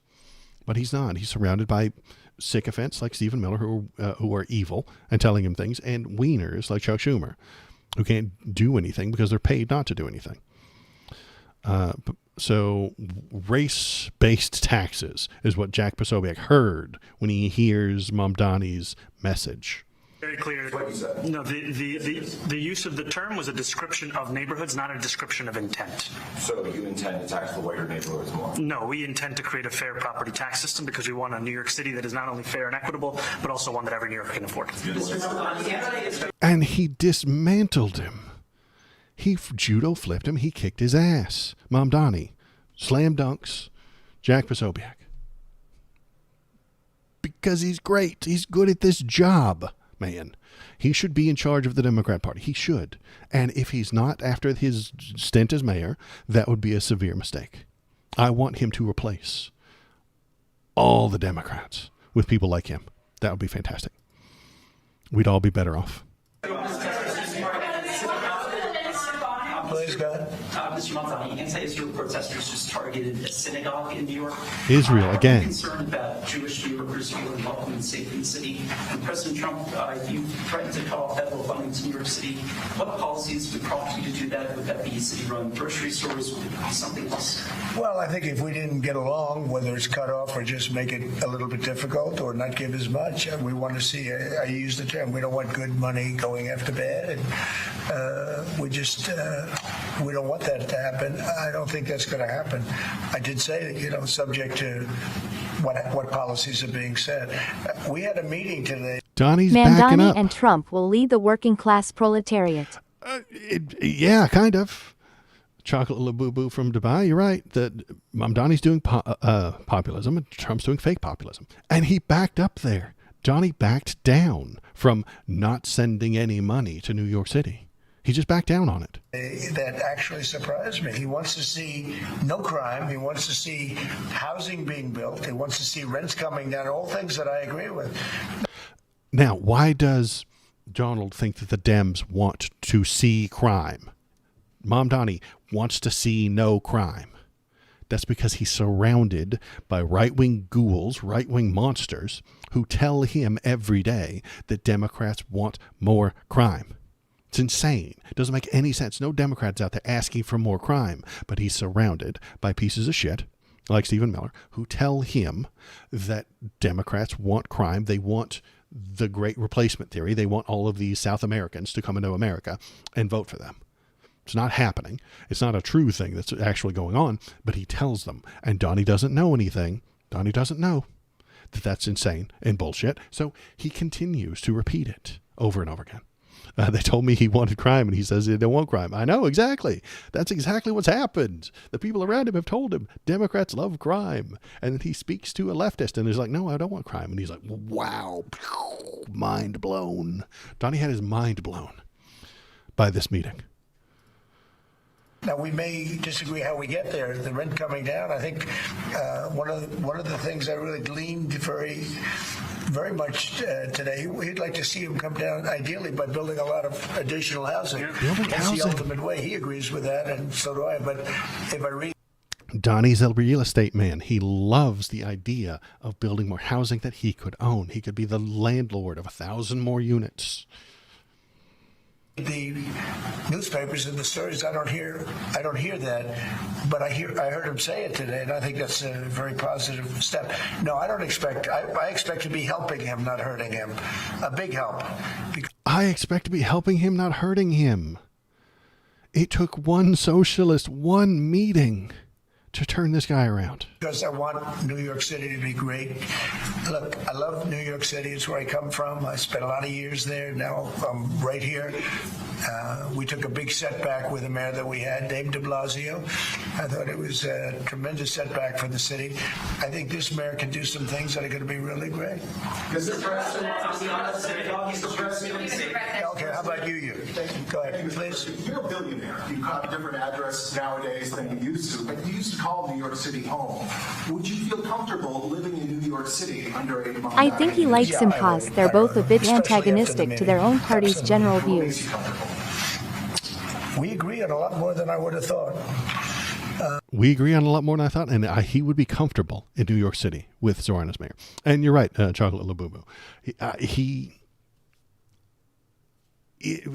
But he's not. He's surrounded by sycophants like Stephen Miller who are evil and telling him things, and wieners like Chuck Schumer who can't do anything because they're paid not to do anything. So race-based taxes is what Jack Posobiec heard when he hears Mamdani's message. Very clear. No, the use of the term was a description of neighborhoods, not a description of intent. So you intend to tax the whiter neighborhoods more? No, we intend to create a fair property tax system because we want a New York City that is not only fair and equitable, but also one that every New Yorker can afford. And he dismantled him. He judo flipped him. He kicked his ass. Mamdani, slam dunks, Jack Posobiec. Because he's great. He's good at this job. Man, he should be in charge of the Democrat Party. He should. And if he's not after his stint as mayor, that would be a severe mistake. I want him to replace all the Democrats with people like him. That would be fantastic. We'd all be better off. Please, go ahead. Mr. Mamdani, anti-Israel protesters just targeted a synagogue in New York. Israel, again. I'm concerned about Jewish New Yorkers feeling welcome and safe in the city. And President Trump, you threatened to cut off federal funding to New York City. What policies would prompt you to do that? Would that be city-run grocery stores? Would it be something else? Well, I think if we didn't get along, whether it's cut off or just make it a little bit difficult or not give as much, we want to see, I use the term, we don't want good money going after bad. And we don't want that to happen. I don't think that's going to happen. I did say, subject to what policies are being set. We had a meeting today. Donnie's backing Mamdani up. and Trump will lead the working class proletariat. Yeah, kind of. Chocolate Labubu from Dubai, you're right. That Mamdani's doing populism and Trump's doing fake populism. And he backed up there. Donnie backed down from not sending any money to New York City. He just backed down on it. That actually surprised me. He wants to see no crime. He wants to see housing being built. He wants to see rents coming down, all things that I agree with. Now, why does Donald think that the Dems want to see crime? Mamdani wants to see no crime. That's because he's surrounded by right-wing ghouls, right-wing monsters who tell him every day that Democrats want more crime. It's insane. It doesn't make any sense. No Democrats out there asking for more crime. But he's surrounded by pieces of shit, like Stephen Miller, who tell him that Democrats want crime. They want the great replacement theory. They want all of these South Americans to come into America and vote for them. It's not happening. It's not a true thing that's actually going on, but he tells them. And Donnie doesn't know anything. Donnie doesn't know that that's insane and bullshit. So he continues to repeat it over and over again. They told me he wanted crime, and he says they don't want crime. I know, exactly. That's exactly what's happened. The people around him have told him, Democrats love crime. And then he speaks to a leftist, and he's like, no, I don't want crime. And he's like, wow, mind blown. Donnie had his mind blown by this meeting. Now, we may disagree how we get there. The rent coming down, I think one of the things I really gleaned very much today, we'd like to see him come down, ideally, by building a lot of additional housing. That's the ultimate way. He agrees with that, and so do I. But if I read... Donnie's a real estate man. He loves the idea of building more housing that he could own. He could be the landlord of 1,000 more units. The newspapers and the stories, I don't hear that, but I heard him say it today, and I think that's a very positive step. No, I don't expect. I expect to be helping him, not hurting him. A big help. I expect to be helping him, not hurting him. It took one socialist, one meeting to turn this guy around. Because I want New York City to be great. Look, I love New York City. It's where I come from. I spent a lot of years there. Now I'm right here. We took a big setback with the mayor that we had, Dave de Blasio. I thought it was a tremendous setback for the city. I think this mayor can do some things that are going to be really great. Mr. President, okay, how about you? Go ahead, please. You're a billionaire. You have a different address nowadays than you used to, but you used to call New York City home. Would you feel comfortable living in New York City under a Mamdani? I think he likes him cause they're both a bit antagonistic to their own party's general views. We agree on a lot more than I would have thought. We agree on a lot more than I thought, and he would be comfortable in New York City with Zoran as mayor. And you're right, Chocolate Labubu.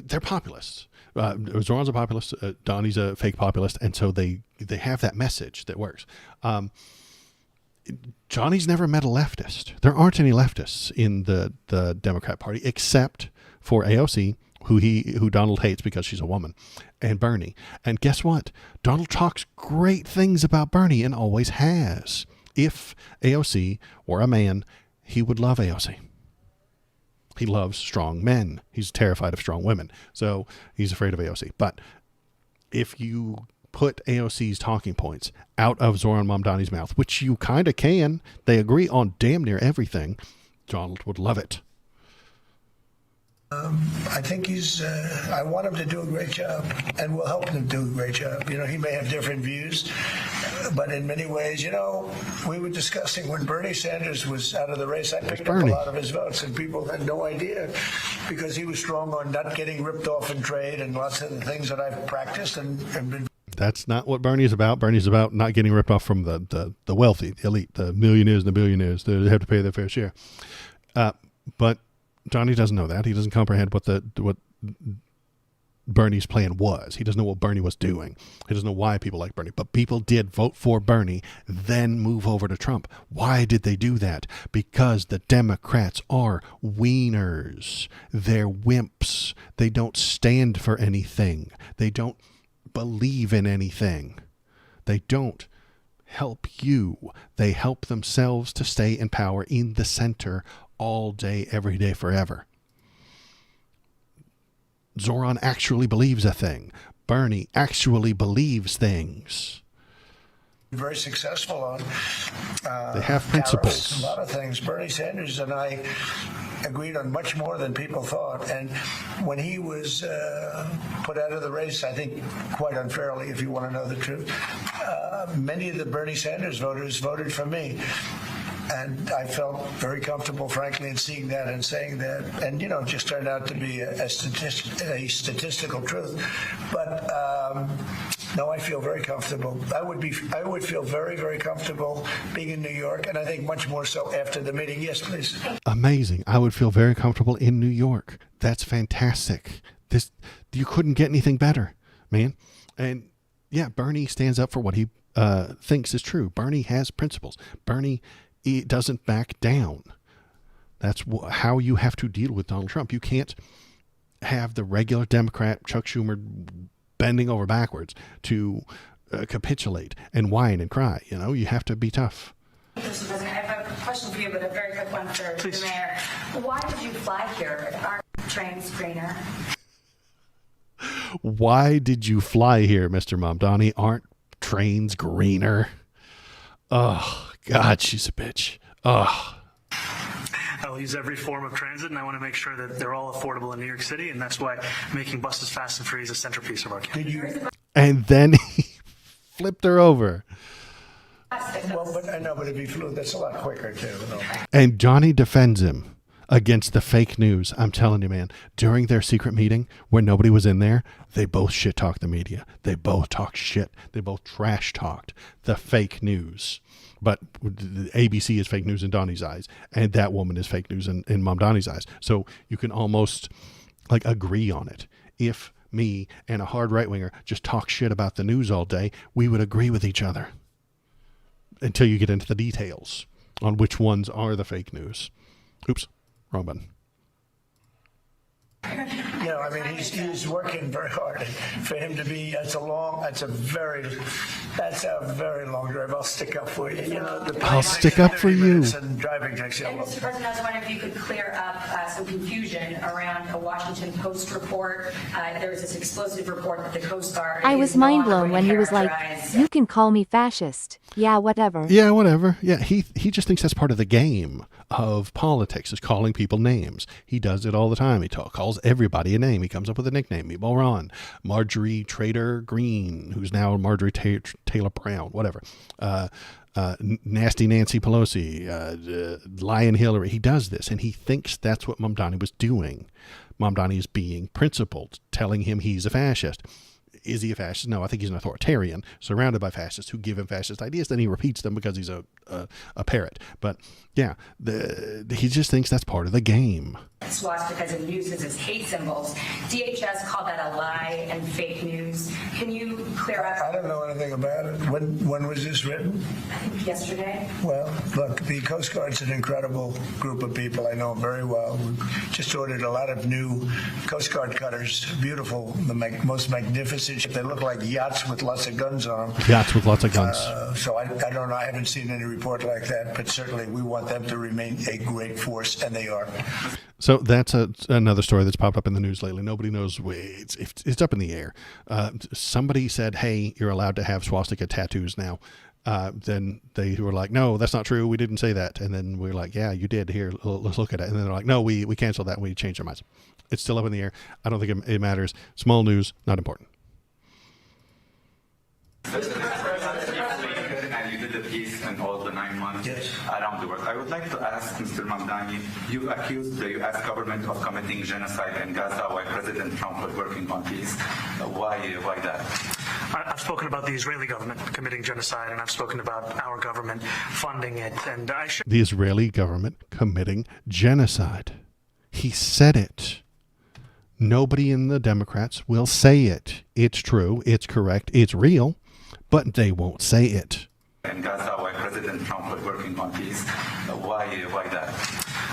They're populists. Zoran's a populist, Donnie's a fake populist, and so they have that message that works. Johnny's never met a leftist. There aren't any leftists in the Democrat Party except for AOC, who Donald hates because she's a woman, and Bernie. And guess what? Donald talks great things about Bernie and always has. If AOC were a man, he would love AOC. He loves strong men. He's terrified of strong women. So he's afraid of AOC. But if you put AOC's talking points out of Zoran Mamdani's mouth, which you kind of can, they agree on damn near everything, Donald would love it. I think I want him to do a great job, and we'll help him do a great job. You know, he may have different views, but in many ways, you know, we were discussing when Bernie Sanders was out of the race, I picked up a lot of his votes, and people had no idea because he was strong on not getting ripped off in trade and lots of the things that I've practiced and been. That's not what Bernie's about. Bernie's about not getting ripped off from the wealthy, the elite, the millionaires and the billionaires. They have to pay their fair share. But Johnny doesn't know that. He doesn't comprehend what Bernie's plan was. He doesn't know what Bernie was doing. He doesn't know why people like Bernie. But people did vote for Bernie, then move over to Trump. Why did they do that? Because the Democrats are wieners. They're wimps. They don't stand for anything. They don't believe in anything. They don't help you. They help themselves to stay in power in the center all day, every day, forever. Zoran actually believes a thing. Bernie actually believes things. Very successful on they have principles. A lot of things. Bernie Sanders and I agreed on much more than people thought. And when he was put out of the race, I think quite unfairly, if you want to know the truth, many of the Bernie Sanders voters voted for me. And I felt very comfortable, frankly, in seeing that and saying that. And, you know, it just turned out to be a statistical truth. But, no, I feel very comfortable. I would feel very, very comfortable being in New York, and I think much more so after the meeting. Yes, please. Amazing. I would feel very comfortable in New York. That's fantastic. You couldn't get anything better, man. And, yeah, Bernie stands up for what he thinks is true. Bernie has principles. Bernie doesn't back down. That's how you have to deal with Donald Trump. You can't have the regular Democrat Chuck Schumer bending over backwards to capitulate and whine and cry. You know, you have to be tough. Mr. President, I have a question for you, but a very quick one for the mayor. Why did you fly here? Aren't trains greener? Why did you fly here, Mr. Mamdani? Aren't trains greener? Oh, God, she's a bitch. Oh. I'll use every form of transit, and I want to make sure that they're all affordable in New York City, and that's why making buses fast and free is a centerpiece of our campaign. And then he flipped her over. Well, but I know, but if he flew, that's a lot quicker, too. No. And Johnny defends him against the fake news. I'm telling you, man, during their secret meeting where nobody was in there, they both shit-talked the media. They both talked shit. They both trash-talked the fake news. But ABC is fake news in Donnie's eyes, and that woman is fake news in Mamdani's eyes. So you can almost like agree on it. If me and a hard right-winger just talk shit about the news all day, we would agree with each other until you get into the details on which ones are the fake news. Oops, wrong button. You know, I mean, he's working very hard. For him to be, that's a very long drive. I'll stick up for you. You know, I'll stick up for you. And driving takes you a And long Mr. time. President, I was wondering if you could clear up some confusion around a Washington Post report. There was this explosive report that the Coast Guard. I was mind blown when he was like, "You can call me fascist." Yeah, whatever. Yeah, whatever. Yeah, he just thinks that's part of the game of politics, is calling people names. He does it all the time. He calls everybody a name. He comes up with a nickname. Meatball Ron, Marjorie Trader Green, who's now Marjorie Taylor Brown, whatever. Nasty Nancy Pelosi, Lion Hillary. He does this, and he thinks that's what Mamdani was doing. Mamdani is being principled, telling him he's a fascist. Is he a fascist? No, I think he's an authoritarian, surrounded by fascists who give him fascist ideas. Then he repeats them because he's a parrot. But yeah, he just thinks that's part of the game. Swastikas and uses as hate symbols. DHS called that a lie and fake news. Can you clear up? I don't know anything about it. When was this written? I think yesterday. Well, look, the Coast Guard's an incredible group of people. I know them very well. We just ordered a lot of new Coast Guard cutters. Beautiful, the most magnificent. They look like yachts with lots of guns on them. Yachts with lots of guns. So I don't know. I haven't seen any report like that, but certainly we want them to remain a great force, and they are. So that's another story that's popped up in the news lately. Nobody knows. It's up in the air. Somebody said, hey, you're allowed to have swastika tattoos now. Then they were like, no, that's not true. We didn't say that. And then we were like, yeah, you did. Here, let's look at it. And then they're like, no, we canceled that and we changed our minds. It's still up in the air. I don't think it matters. Small news, not important. And you did the piece in all the 9 months around the world. I would like to ask Mr. Mamdani, you accused the U.S. government of committing genocide in Gaza while President Trump was working on peace. Why that? I've spoken about the Israeli government committing genocide, and I've spoken about our government funding it. And the Israeli government committing genocide. He said it. Nobody in the Democrats will say it. It's true. It's correct. It's real. But they won't say it. In Gaza while President Trump was working on peace. Why that?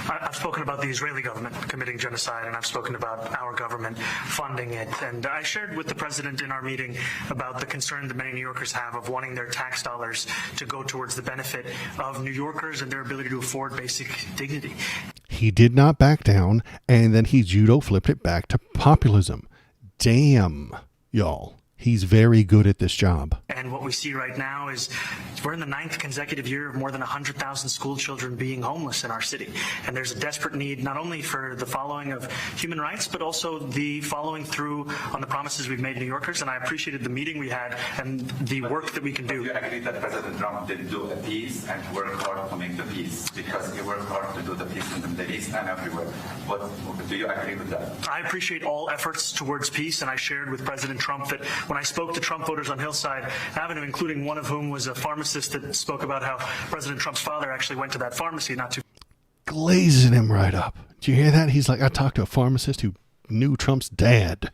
I've spoken about the Israeli government committing genocide, and I've spoken about our government funding it. And I shared with the president in our meeting about the concern that many New Yorkers have of wanting their tax dollars to go towards the benefit of New Yorkers and their ability to afford basic dignity. He did not back down, and then he judo flipped it back to populism. Damn, y'all. He's very good at this job. And what we see right now is we're in the 9th consecutive year of more than 100,000 school children being homeless in our city. And there's a desperate need not only for the following of human rights, but also the following through on the promises we've made New Yorkers. And I appreciated the meeting we had and the work that we can do. Do you agree that President Trump didn't do a peace and work hard to make the peace? Because he worked hard to do the peace in the Middle East and everywhere. Do you agree with that? I appreciate all efforts towards peace, and I shared with President Trump that when I spoke to Trump voters on Hillside Avenue, including one of whom was a pharmacist that spoke about how President Trump's father actually went to that pharmacy not too glazing him right up. Did you hear that? He's like, I talked to a pharmacist who knew Trump's dad.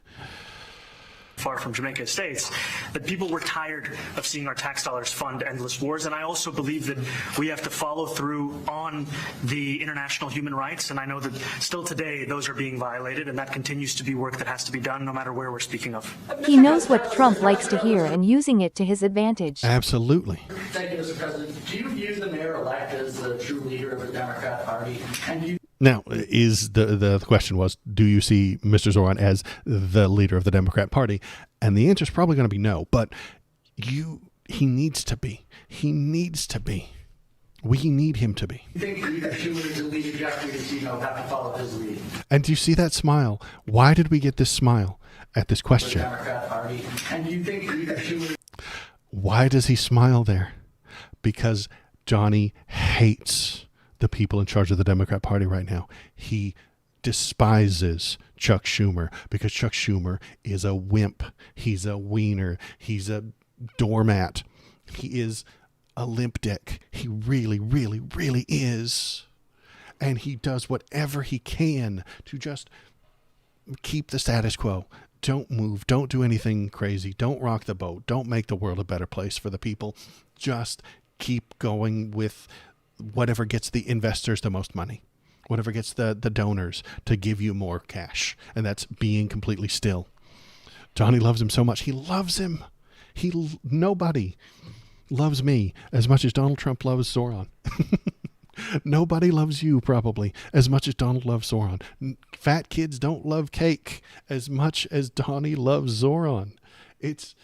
Far from Jamaica Estates, that people were tired of seeing our tax dollars fund endless wars. And I also believe that we have to follow through on the international human rights. And I know that still today those are being violated, and that continues to be work that has to be done no matter where we're speaking of. He knows what Trump likes to hear and using it to his advantage. Absolutely. Thank you, Mr. President. Do you view the mayor-elect as the true leader of the Democrat Party? And do you Now, is the question was, do you see Mr. Zoran as the leader of the Democrat Party? And the answer is probably going to be no, but he needs to be. He needs to be. We need him to be. You think if you were to lead executives, have to follow his lead? And do you see that smile? Why did we get this smile at this question? The Democrat Party. And do you think if you were... Why does he smile there? Because Johnny hates the people in charge of the Democrat Party right now. He despises Chuck Schumer because Chuck Schumer is a wimp. He's a wiener. He's a doormat. He is a limp dick. He really, really, really is. And he does whatever he can to just keep the status quo. Don't move. Don't do anything crazy. Don't rock the boat. Don't make the world a better place for the people. Just keep going with whatever gets the investors the most money, whatever gets the donors to give you more cash. And that's being completely still. Johnny loves him so much. He loves him. Nobody loves me as much as Donald Trump loves Zoran. Nobody loves you probably as much as Donald loves Zoran. Fat kids don't love cake as much as Donnie loves Zoran. It's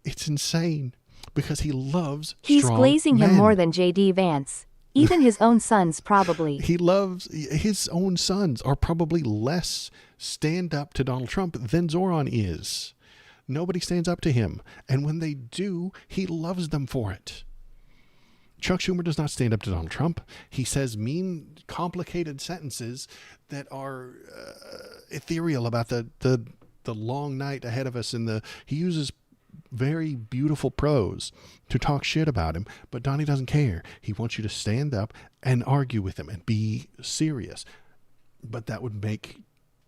insane because he loves He's strong glazing men. him more than J.D. Vance. Even his own sons probably. He loves his own sons are probably less stand up to Donald Trump than Zoran is. Nobody stands up to him. And when they do, he loves them for it. Chuck Schumer does not stand up to Donald Trump. He says mean, complicated sentences that are ethereal about the long night ahead of us. He uses very beautiful prose to talk shit about him, but Donnie doesn't care. He wants you to stand up and argue with him and be serious. But that would make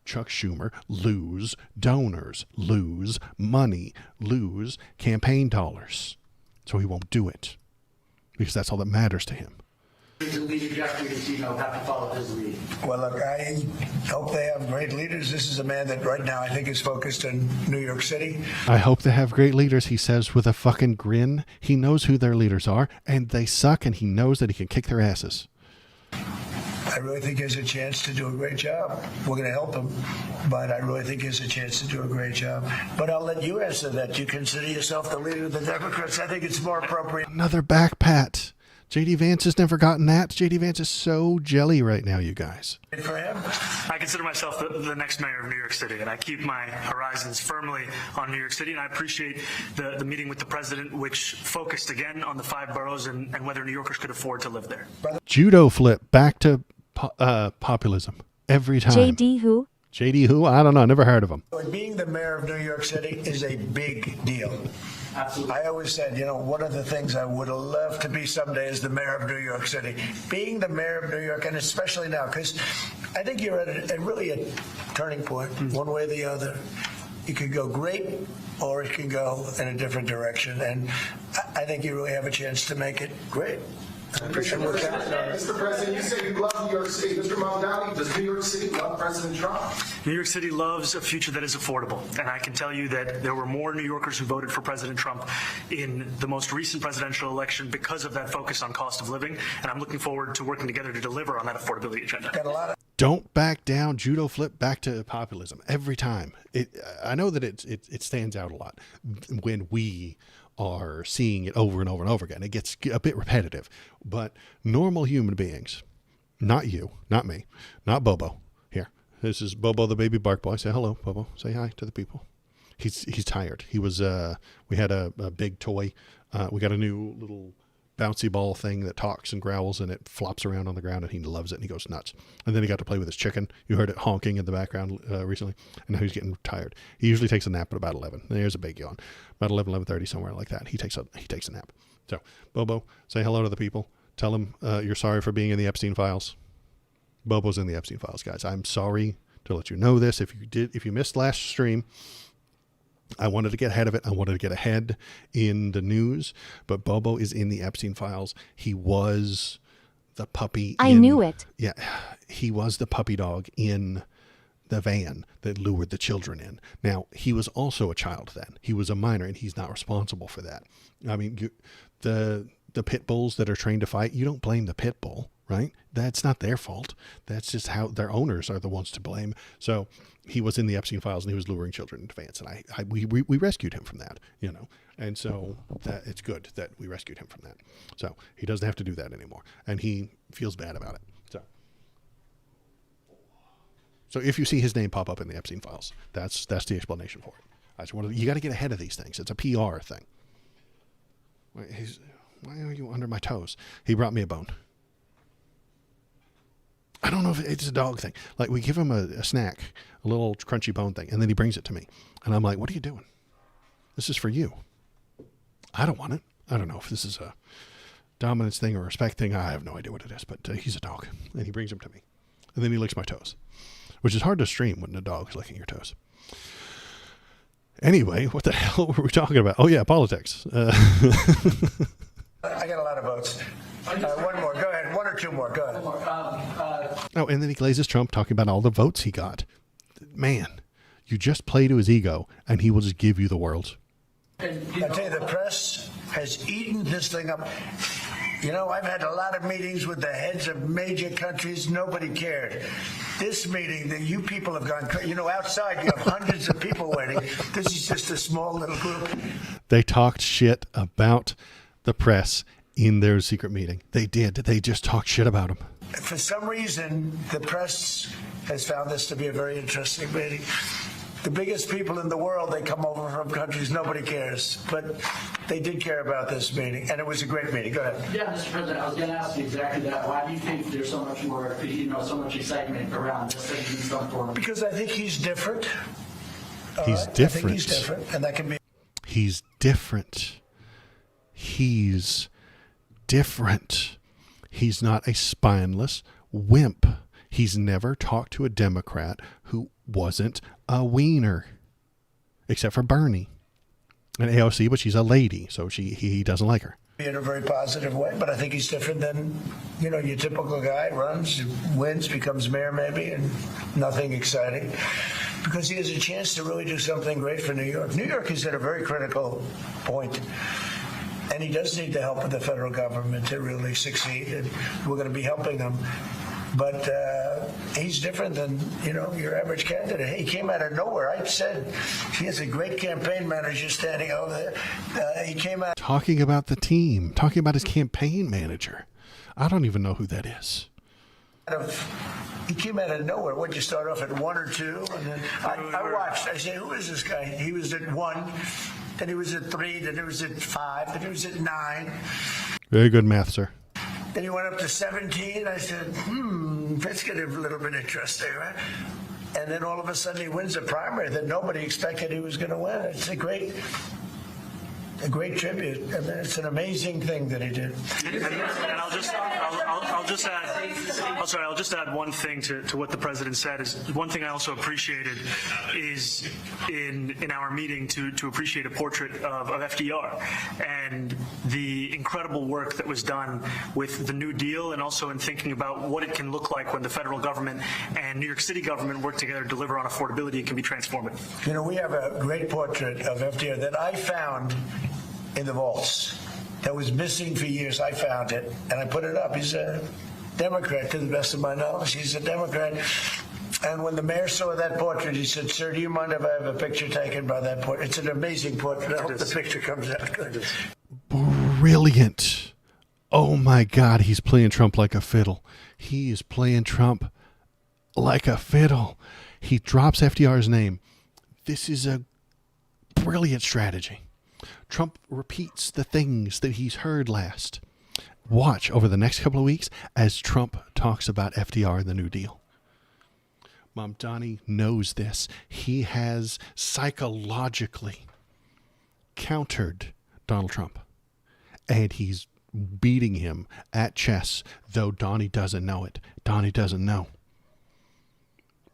Chuck Schumer lose donors, lose money, lose campaign dollars. So he won't do it because that's all that matters to him. To lead executives, have to follow his lead. Well, look, I hope they have great leaders. This is a man that right now I think is focused in New York City. I hope they have great leaders, he says with a fucking grin. He knows who their leaders are, and they suck, and he knows that he can kick their asses. I really think he has a chance to do a great job. We're going to help him, but I really think he has a chance to do a great job. But I'll let you answer that. You consider yourself the leader of the Democrats. I think it's more appropriate. Another back pat. J.D. Vance has never gotten that. J.D. Vance is so jelly right now, you guys. For him? I consider myself the next mayor of New York City, and I keep my horizons firmly on New York City, and I appreciate the meeting with the president, which focused again on the 5 boroughs and whether New Yorkers could afford to live there. Judo flip back to populism every time. J.D. who? J.D. who? I don't know. Never heard of him. Being the mayor of New York City is a big deal. Absolutely. I always said, one of the things I would love to be someday is the mayor of New York City. Being the mayor of New York, and especially now, because I think you're at really a turning point, one way or the other. It could go great, or it can go in a different direction. And I think you really have a chance to make it great. Mr. President, you say you love New York City. Mr. Mamdani, does New York City love President Trump? New York City loves a future that is affordable, and I can tell you that there were more New Yorkers who voted for President Trump in the most recent presidential election because of that focus on cost of living, and I'm looking forward to working together to deliver on that affordability agenda. Don't back down, judo flip back to populism every time. I know that it stands out a lot when we are seeing it over and over and over again. It gets a bit repetitive, but normal human beings, not you, not me, not Bobo. Here, this is Bobo the baby bark boy. Say hello, Bobo. Say hi to the people. He's tired. He was. We had a big toy. We got a new little bouncy ball thing that talks and growls, and it flops around on the ground, and he loves it, and he goes nuts. And then he got to play with his chicken. You heard it honking in the background recently, and now he's getting tired. He usually takes a nap at about 11. There's a big yawn. About 11:30, somewhere like that. He takes a nap. So, Bobo, say hello to the people. Tell them you're sorry for being in the Epstein files. Bobo's in the Epstein files, guys. I'm sorry to let you know this. If you missed last stream, I wanted to get ahead of it. I wanted to get ahead in the news, but Bobo is in the Epstein files. He was the puppy. I knew it. Yeah, he was the puppy dog in the van that lured the children in. Now, he was also a child then. He was a minor, and he's not responsible for that. I mean, the pit bulls that are trained to fight, you don't blame the pit bull, right? That's not their fault. That's just how their owners are the ones to blame. So he was in the Epstein files and he was luring children into advance. And we rescued him from that, you know. And so that it's good that we rescued him from that. So he doesn't have to do that anymore. And he feels bad about it. So if you see his name pop up in the Epstein files, that's the explanation for it. I just wanted, you got to get ahead of these things. It's a PR thing. Why are you under my toes? He brought me a bone. I don't know if it's a dog thing. Like, we give him a snack, a little crunchy bone thing, and then he brings it to me. And I'm like, what are you doing? This is for you. I don't want it. I don't know if this is a dominance thing or a respect thing. I have no idea what it is, but he's a dog. And he brings them to me. And then he licks my toes, which is hard to stream when the dog's licking your toes. Anyway, what the hell were we talking about? Oh, yeah, politics. I got a lot of votes. One more. Go ahead. One or two more. Go ahead. Oh, and then he glazes Trump talking about all the votes he got. Man, you just play to his ego, and he will just give you the world. I tell you, the press has eaten this thing up. You know, I've had a lot of meetings with the heads of major countries. Nobody cared. This meeting that you people have gone, you know, outside you have hundreds of people waiting. This is just a small little group. They talked shit about the press in their secret meeting. They did. They just talked shit about him. For some reason, the press has found this to be a very interesting meeting. The biggest people in the world, they come over from countries nobody cares. But they did care about this meeting, and it was a great meeting. Go ahead. Yeah, Mr. President, I was going to ask you exactly that. Why do you think there's so much more, so much excitement around this thing in some form? Because I think he's different. He's different. I think he's different, and that can be. He's different. He's different. He's not a spineless wimp. He's never talked to a Democrat who wasn't a wiener, except for Bernie and AOC, but she's a lady, so he doesn't like her. In a very positive way, but I think he's different than, you know, your typical guy, runs, wins, becomes mayor maybe, and nothing exciting. Because he has a chance to really do something great for New York. New York is at a very critical point. And he does need the help of the federal government to really succeed, and we're going to be helping him. But he's different than, you know, your average candidate. He came out of nowhere. I said he has a great campaign manager standing over there. He came out talking about the team, talking about his campaign manager. I don't even know who that is. He came out of nowhere. What'd you start off at 1 or 2? And then I watched. I said, who is this guy? He was at 1, then he was at 3, then he was at 5, then he was at 9. Very good math, sir. Then he went up to 17. I said, that's getting a little bit interesting, right? And then all of a sudden he wins a primary that nobody expected he was going to win. It's a great tribute. I mean, it's an amazing thing that he did. And I'll just add one thing to what the president said. Is one thing I also appreciated is in our meeting to appreciate a portrait of FDR and the incredible work that was done with the New Deal, and also in thinking about what it can look like when the federal government and New York City government work together to deliver on affordability. It can be transformative. You know, we have a great portrait of FDR that I found in the vaults that was missing for years. I found it and I put it up. He's a Democrat, to the best of my knowledge. He's a Democrat. And when the mayor saw that portrait, he said, "Sir, do you mind if I have a picture taken by that portrait?" It's an amazing portrait. I hope the picture comes out good. Brilliant. Oh my God, he's playing Trump like a fiddle. He is playing Trump like a fiddle. He drops FDR's name. This is a brilliant strategy. Trump repeats the things that he's heard last. Watch over the next couple of weeks as Trump talks about FDR and the New Deal. Mamdani knows this. He has psychologically countered Donald Trump. And he's beating him at chess, though Donnie doesn't know it. Donnie doesn't know.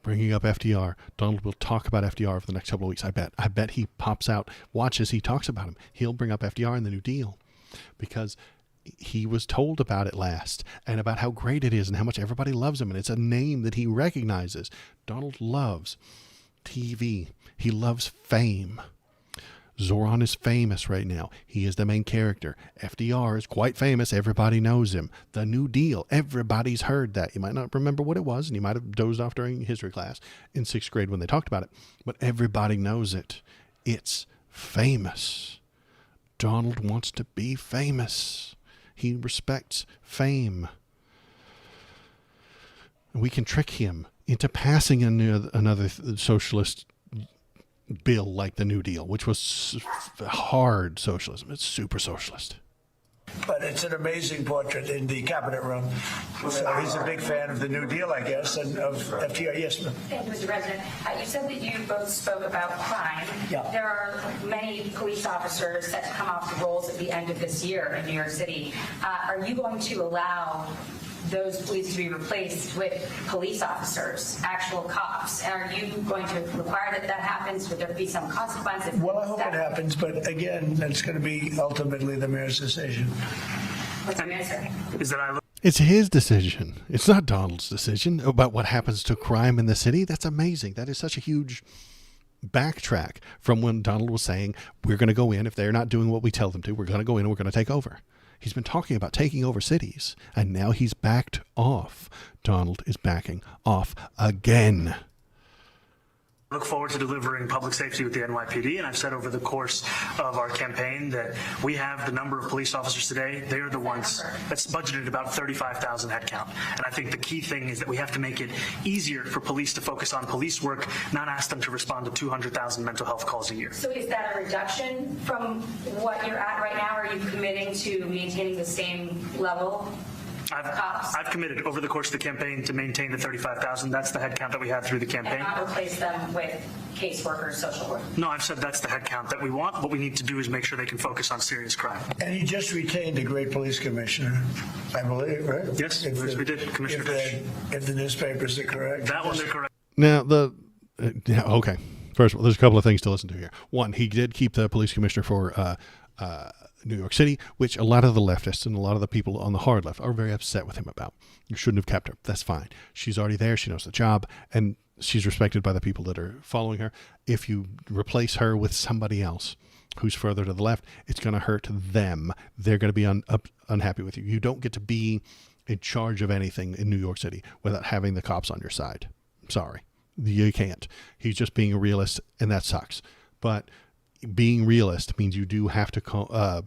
Bringing up FDR. Donald will talk about FDR for the next couple of weeks, I bet. I bet he pops out. Watch as he talks about him. He'll bring up FDR and the New Deal because he was told about it last and about how great it is and how much everybody loves him. And it's a name that he recognizes. Donald loves TV. He loves fame. Zoran is famous right now. He is the main character. FDR is quite famous. Everybody knows him. The New Deal, everybody's heard that. You might not remember what it was, and you might have dozed off during history class in 6th grade when they talked about it, but everybody knows it. It's famous. Donald wants to be famous. He respects fame. We can trick him into passing another socialist bill like the New Deal, which was hard socialism. It's super socialist. But it's an amazing portrait in the cabinet room. So he's a big fan of the New Deal, I guess, and of FDR. Yes, ma'am. Thank you, Mr. President. You said that you both spoke about crime. Yeah. There are many police officers set to come off the rolls at the end of this year in New York City. Are you going to allow those police to be replaced with police officers, actual cops? And are you going to require that that happens? Would there be some consequences? Well, I hope it happens, but again, it's going to be ultimately the mayor's decision. What's the answer? It's his decision. It's not Donald's decision about what happens to crime in the city. That's amazing. That is such a huge backtrack from when Donald was saying, we're going to go in. If they're not doing what we tell them to, we're going to go in and we're going to take over. He's been talking about taking over cities, and now he's backed off. Donald is backing off again. I look forward to delivering public safety with the NYPD, and I've said over the course of our campaign that we have the number of police officers today. They're the ones that's budgeted about 35,000 headcount. And I think the key thing is that we have to make it easier for police to focus on police work, not ask them to respond to 200,000 mental health calls a year. So is that a reduction from what you're at right now? Are you committing to maintaining the same level? I've committed over the course of the campaign to maintain the 35,000. That's the headcount that we had through the campaign. And not replace them with caseworkers, social work. No, I've said that's the headcount that we want. What we need to do is make sure they can focus on serious crime. And he just retained a great police commissioner, I believe, right? Yes, we did, Commissioner Fish. If the newspapers are correct. That one, they're correct. Now, okay. First of all, there's a couple of things to listen to here. One, he did keep the police commissioner for New York City, which a lot of the leftists and a lot of the people on the hard left are very upset with him about. You shouldn't have kept her. That's fine. She's already there. She knows the job, and she's respected by the people that are following her. If you replace her with somebody else who's further to the left, it's going to hurt them. They're going to be unhappy with you. You don't get to be in charge of anything in New York City without having the cops on your side. Sorry. You can't. He's just being a realist, and that sucks. But being realist means you do have to compromise.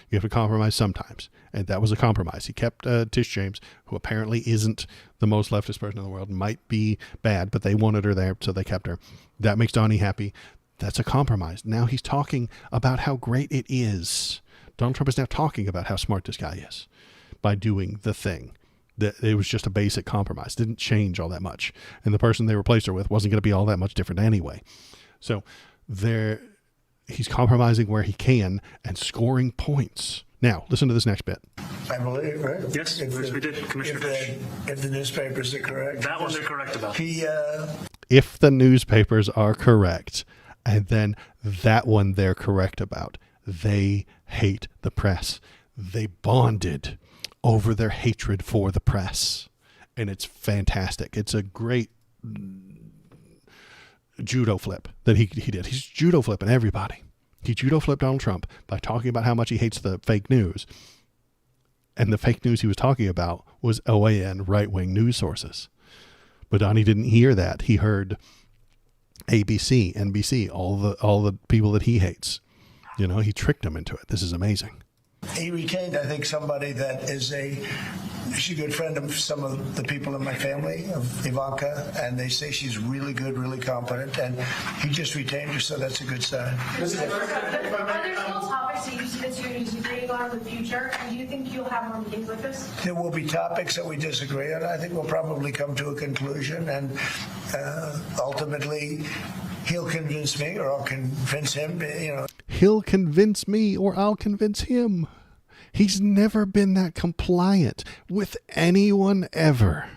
You have to compromise sometimes, and that was a compromise. He kept Tish James, who apparently isn't the most leftist person in the world, might be bad, but they wanted her there, so they kept her. That makes Donnie happy. That's a compromise. Now he's talking about how great it is. Donald Trump is now talking about how smart this guy is by doing the thing. That it was just a basic compromise. Didn't change all that much, and the person they replaced her with wasn't going to be all that much different anyway. So he's compromising where he can and scoring points. Now, listen to this next bit. I believe, right? Yes, we did, Commissioner Fish. If the newspapers are correct. That one they're correct about. If the newspapers are correct, and then that one they're correct about. They hate the press. They bonded over their hatred for the press. And it's fantastic. It's a great judo flip that he did. He's judo flipping everybody. He judo flipped Donald Trump by talking about how much he hates the fake news. And the fake news he was talking about was OAN right-wing news sources. But Donnie didn't hear that. He heard ABC, NBC, all the people that he hates. You know, he tricked them into it. This is amazing. He retained, I think, somebody that is she's a good friend of some of the people in my family, of Ivanka, and they say she's really good, really competent, and he just retained her, so that's a good sign. Are there still topics that you're disagreeing on in the future, and do you think you'll have more meetings with us? There will be topics that we disagree on. I think we'll probably come to a conclusion, and ultimately he'll convince me or I'll convince him, He'll convince me or I'll convince him. He's never been that compliant with anyone ever.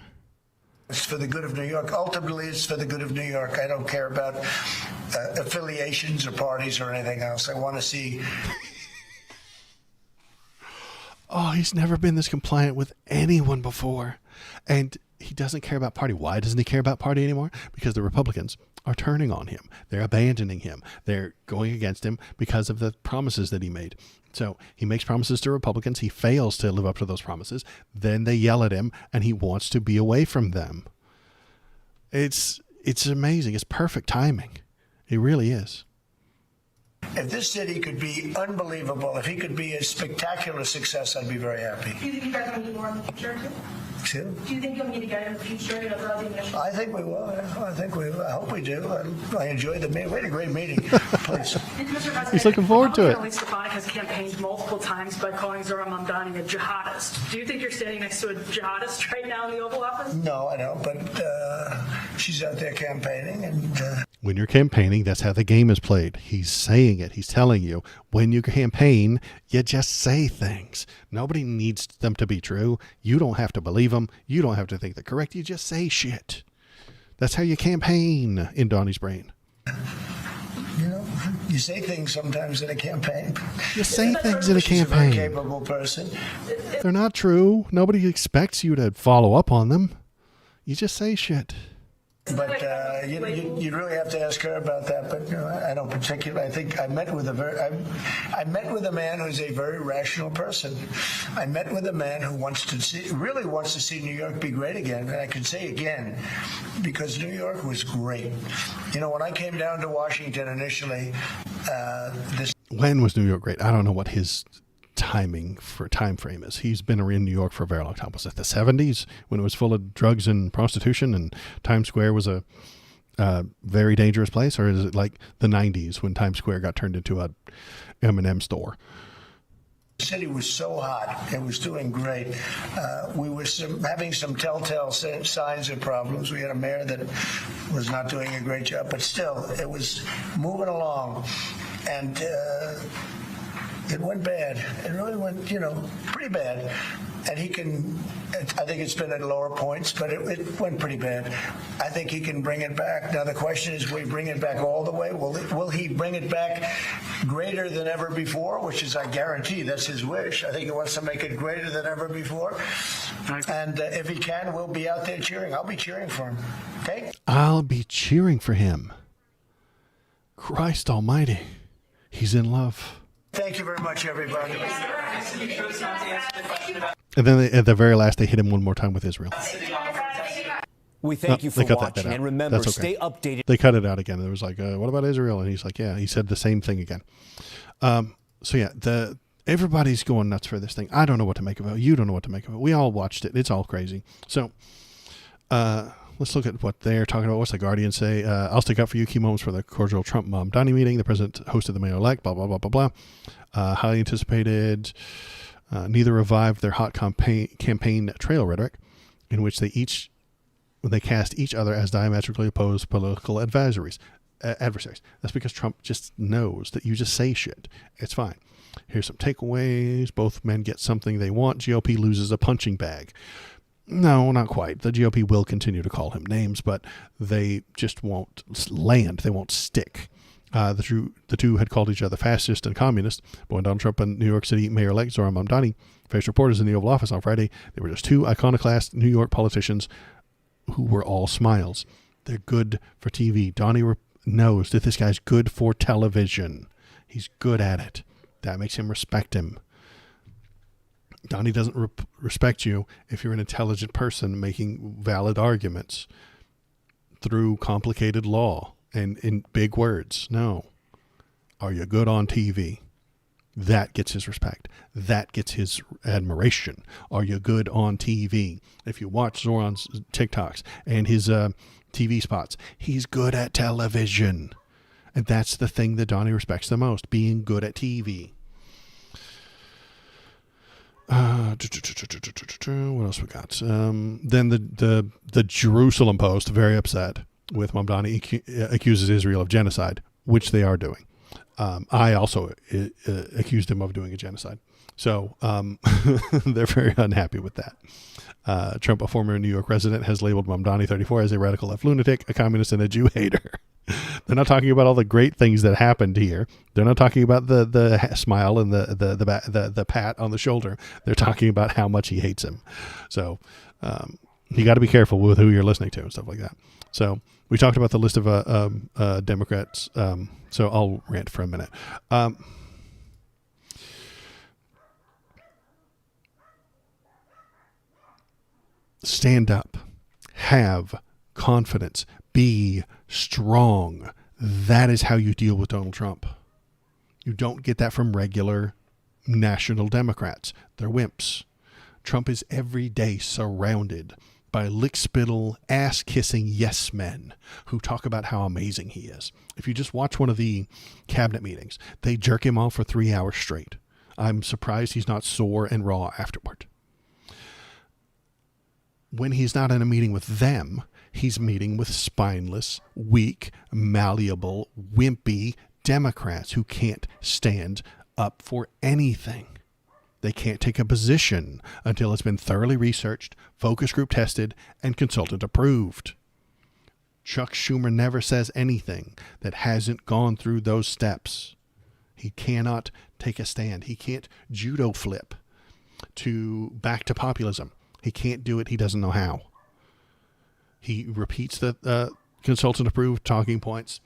It's for the good of New York. Ultimately, it's for the good of New York. I don't care about affiliations or parties or anything else. I want to see... Oh, he's never been this compliant with anyone before. And he doesn't care about party. Why doesn't he care about party anymore? Because the Republicans are turning on him. They're abandoning him. They're going against him because of the promises that he made. So he makes promises to Republicans. He fails to live up to those promises. Then they yell at him, and he wants to be away from them. It's amazing. It's perfect timing. It really is. If this city could be unbelievable, if he could be a spectacular success, I'd be very happy. Do you think you guys will meet more in the future too? Excuse me? Do you think you'll meet again in the future? Throughout the initial? I think we will. I hope we do. I enjoyed the meeting. We had a great meeting. Please. He's looking forward to it. Ali Stefanik has campaigned multiple times by calling Zoran Mamdani a jihadist. Do you think you're standing next to a jihadist right now in the Oval Office? No, I don't. But she's out there campaigning, and when you're campaigning, that's how the game is played. He's saying it. He's telling you. When you campaign, you just say things. Nobody needs them to be true. You don't have to believe them. You don't have to think they're correct. You just say shit. That's how you campaign in Donnie's brain. You know, you say things sometimes in a campaign. You say things in a campaign. She's a very capable person. They're not true. Nobody expects you to follow up on them. You just say shit. But you'd really have to ask her about that. But I don't particularly. I think I met with a man who's a very rational person. I met with a man who really wants to see New York be great again. And I can say again, because New York was great. You know, when I came down to Washington initially, when was New York great? I don't know what his time frame is. He's been in New York for a very long time. Was it the 70s when it was full of drugs and prostitution and Times Square was a very dangerous place? Or is it like the 90s when Times Square got turned into a M&M store? The city was so hot. It was doing great. We were having some telltale signs of problems. We had a mayor that was not doing a great job, but still, it was moving along. And it went bad. It really went, pretty bad. And I think it's been at lower points, but it went pretty bad. I think he can bring it back. Now, the question is, will he bring it back all the way? Will he bring it back greater than ever before, which is, I guarantee, that's his wish. I think he wants to make it greater than ever before. And if he can, we'll be out there cheering. I'll be cheering for him. Okay? I'll be cheering for him. Christ almighty. He's in love. Thank you very much, everybody. And then at the very last, they hit him one more time with Israel. We thank you for watching, and remember, okay. Stay updated. They cut it out again. It was like, what about Israel? And he's like, yeah, he said the same thing again. So yeah, everybody's going nuts for this thing. I don't know what to make of it. You don't know what to make of it. We all watched it. It's all crazy. So let's look at what they're talking about. What's the Guardian say? I'll stick up for you. Key moments for the cordial Trump-Mamdani meeting. The president hosted the mayor-elect, blah, blah, blah, blah, blah. Highly anticipated. Neither revived their hot campaign trail rhetoric, in which they cast each other as diametrically opposed political adversaries. That's because Trump just knows that you just say shit. It's fine. Here's some takeaways. Both men get something they want. GOP loses a punching bag. No, not quite. The GOP will continue to call him names, but they just won't land. They won't stick. The two had called each other fascist and communist, but when Donald Trump and New York City Mayor-elect Zoran Mamdani faced reporters in the Oval Office on Friday, they were just two iconoclast New York politicians who were all smiles. They're good for TV. Donnie knows that this guy's good for television. He's good at it. That makes him respect him. Donnie doesn't respect you if you're an intelligent person making valid arguments through complicated law and in big words. No. Are you good on TV? That gets his respect. That gets his admiration. Are you good on TV? If you watch Zoran's TikToks and his TV spots, he's good at television. And that's the thing that Donnie respects the most, being good at TV. What else we got? Then the Jerusalem Post, very upset with Mamdani, accuses Israel of genocide, which they are doing. I also accused him of doing a genocide. So they're very unhappy with that. Trump, a former New York resident, has labeled Mamdani 34 as a radical left lunatic, a communist, and a Jew hater. They're not talking about all the great things that happened here. They're not talking about the smile and the pat on the shoulder. They're talking about how much he hates him. So You got to be careful with who you're listening to and stuff like that. So we talked about the list of Democrats. So I'll rant for a minute. Stand up. Have confidence. Be strong. That is how you deal with Donald Trump. You don't get that from regular national Democrats. They're wimps. Trump is every day surrounded by lick-spittle, ass-kissing yes men who talk about how amazing he is. If you just watch one of the cabinet meetings, they jerk him off for 3 hours straight. I'm surprised he's not sore and raw afterward. When he's not in a meeting with them, he's meeting with spineless, weak, malleable, wimpy Democrats who can't stand up for anything. They can't take a position until it's been thoroughly researched, focus group tested, and consultant approved. Chuck Schumer never says anything that hasn't gone through those steps. He cannot take a stand. He can't judo flip back to populism. He can't do it. He doesn't know how. He repeats the consultant approved talking points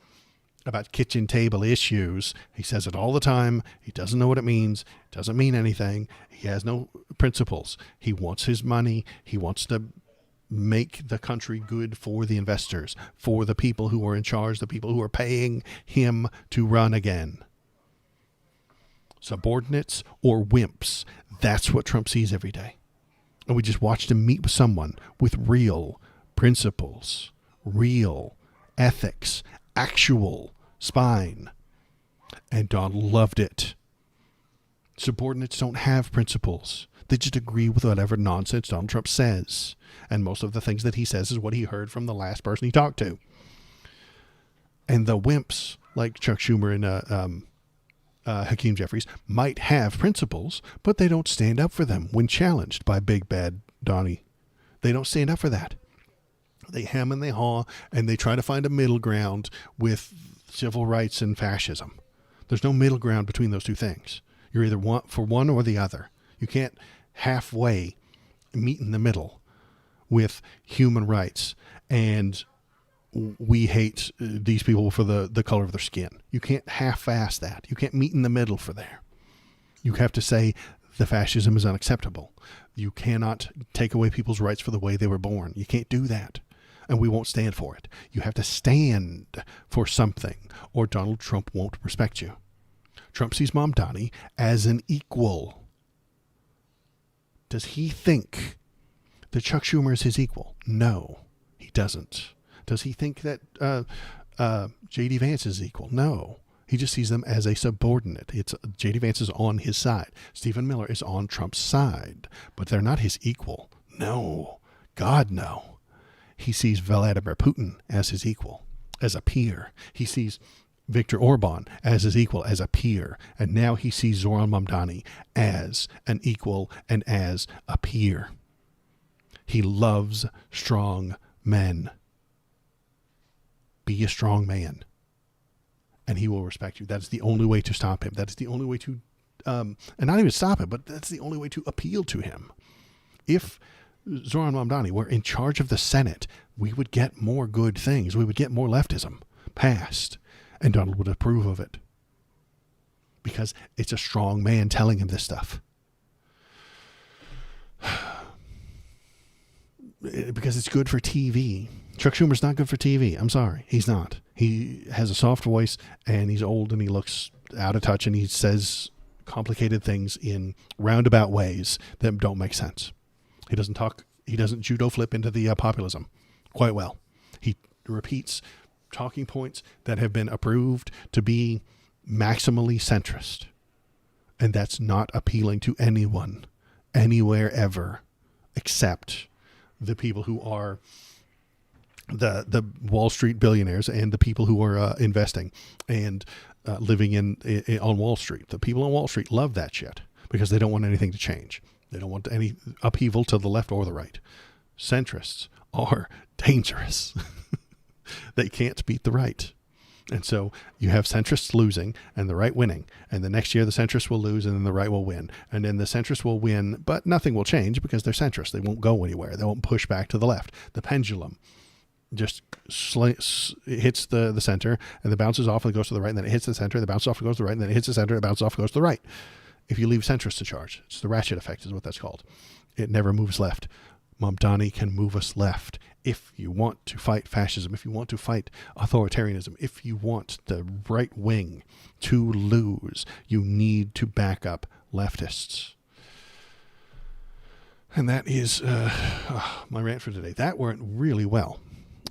about kitchen table issues. He says it all the time. He doesn't know what it means. It doesn't mean anything. He has no principles. He wants his money. He wants to make the country good for the investors, for the people who are in charge, the people who are paying him to run again. Subordinates or wimps. That's what Trump sees every day. And we just watched him meet with someone with real principles, real ethics, actual spine. And Donald loved it. Subordinates don't have principles. They just agree with whatever nonsense Donald Trump says. And most of the things that he says is what he heard from the last person he talked to. And the wimps, like Chuck Schumer and Hakeem Jeffries, might have principles, but they don't stand up for them when challenged by Big Bad Donnie. They don't stand up for that. They hem and they haw, and they try to find a middle ground with civil rights and fascism. There's no middle ground between those two things. You're either for one or the other. You can't halfway meet in the middle with human rights and we hate these people for the color of their skin. You can't half-ass that. You can't meet in the middle for there. You have to say the fascism is unacceptable. You cannot take away people's rights for the way they were born. You can't do that. And we won't stand for it. You have to stand for something, or Donald Trump won't respect you. Trump sees Mamdani as an equal. Does he think that Chuck Schumer is his equal? No, he doesn't. Does he think that J.D. Vance is equal? No. He just sees them as a subordinate. J.D. Vance is on his side. Stephen Miller is on Trump's side. But they're not his equal. No. God, no. He sees Vladimir Putin as his equal, as a peer. He sees Viktor Orban as his equal, as a peer. And now he sees Zoran Mamdani as an equal and as a peer. He loves strong men. Be a strong man, and he will respect you. That is the only way to stop him. That is the only way to, and not even stop him, but that's the only way to appeal to him. If Zoran Mamdani were in charge of the Senate, we would get more good things. We would get more leftism passed, and Donald would approve of it. Because it's a strong man telling him this stuff. Because it's good for TV. Chuck Schumer's not good for TV. I'm sorry. He's not. He has a soft voice, and he's old, and he looks out of touch, and he says complicated things in roundabout ways that don't make sense. He doesn't judo flip into the populism quite well. He repeats talking points that have been approved to be maximally centrist. And that's not appealing to anyone, anywhere, ever, except the people who are the Wall Street billionaires and the people who are investing and living on Wall Street. The people on Wall Street love that shit because they don't want anything to change. They don't want any upheaval to the left or the right. Centrists are dangerous. They can't beat the right. And so you have centrists losing and the right winning. And the next year the centrists will lose and then the right will win. And then the centrists will win, but nothing will change because they're centrists. They won't go anywhere. They won't push back to the left. The pendulum just hits the center and then bounces off and goes to the right. And then it hits the center, and it bounces off and goes to the right. And then it hits the center, and it bounces off and goes to the right. If you leave centrists to charge, it's the ratchet effect is what that's called. It never moves left. Mamdani can move us left. If you want to fight fascism, if you want to fight authoritarianism, if you want the right wing to lose, you need to back up leftists. And that is my rant for today. That went really well.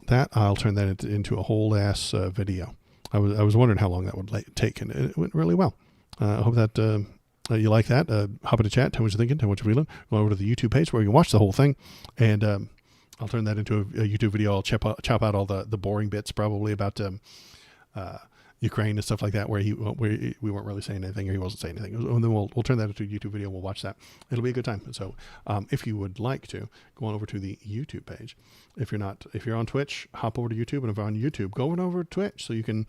That I'll turn that into a whole ass video. I was wondering how long that would take, and it went really well. I hope that you like that. Hop into chat, tell me what you're thinking, tell me what you're feeling. Go over to the YouTube page where you can watch the whole thing, and I'll turn that into a YouTube video. I'll chop out all the boring bits probably about Ukraine and stuff like that, where we weren't really saying anything, or he wasn't saying anything. And then we'll turn that into a YouTube video. We'll watch that. It'll be a good time. And so if you would like to, go on over to the YouTube page. If you're on Twitch, hop over to YouTube, and if you're on YouTube, go on over to Twitch so you can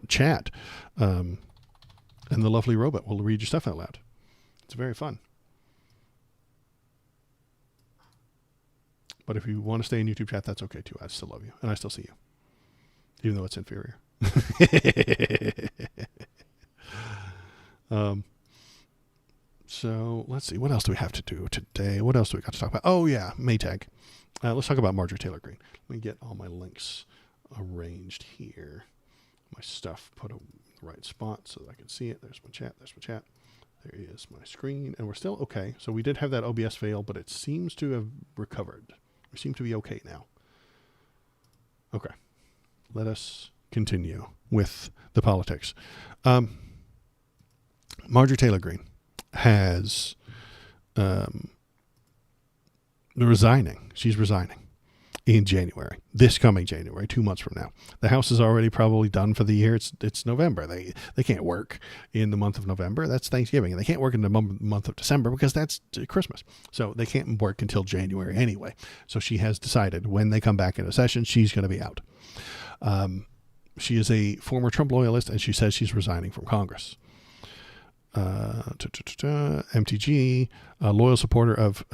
chat. And the lovely robot will read your stuff out loud. It's very fun. But if you want to stay in YouTube chat, that's okay too. I still love you, and I still see you, even though it's inferior. So let's see. What else do we have to do today? What else do we got to talk about? Oh yeah, Maytag. Let's talk about Marjorie Taylor Greene. Let me get all my links arranged here. My stuff put in the right spot so that I can see it. There's my chat. There's my chat. There is my screen, and we're still okay. So we did have that OBS fail, but it seems to have recovered. We seem to be okay now. Okay. Let us continue with the politics. Marjorie Taylor Greene has resigning. She's resigning in January, this coming January, 2 months from now. The House is already probably done for the year. It's November. They can't work in the month of November. That's Thanksgiving. And they can't work in the month of December because that's Christmas. So they can't work until January anyway. So she has decided when they come back into session, she's going to be out. She is a former Trump loyalist, and she says she's resigning from Congress. MTG, a loyal supporter of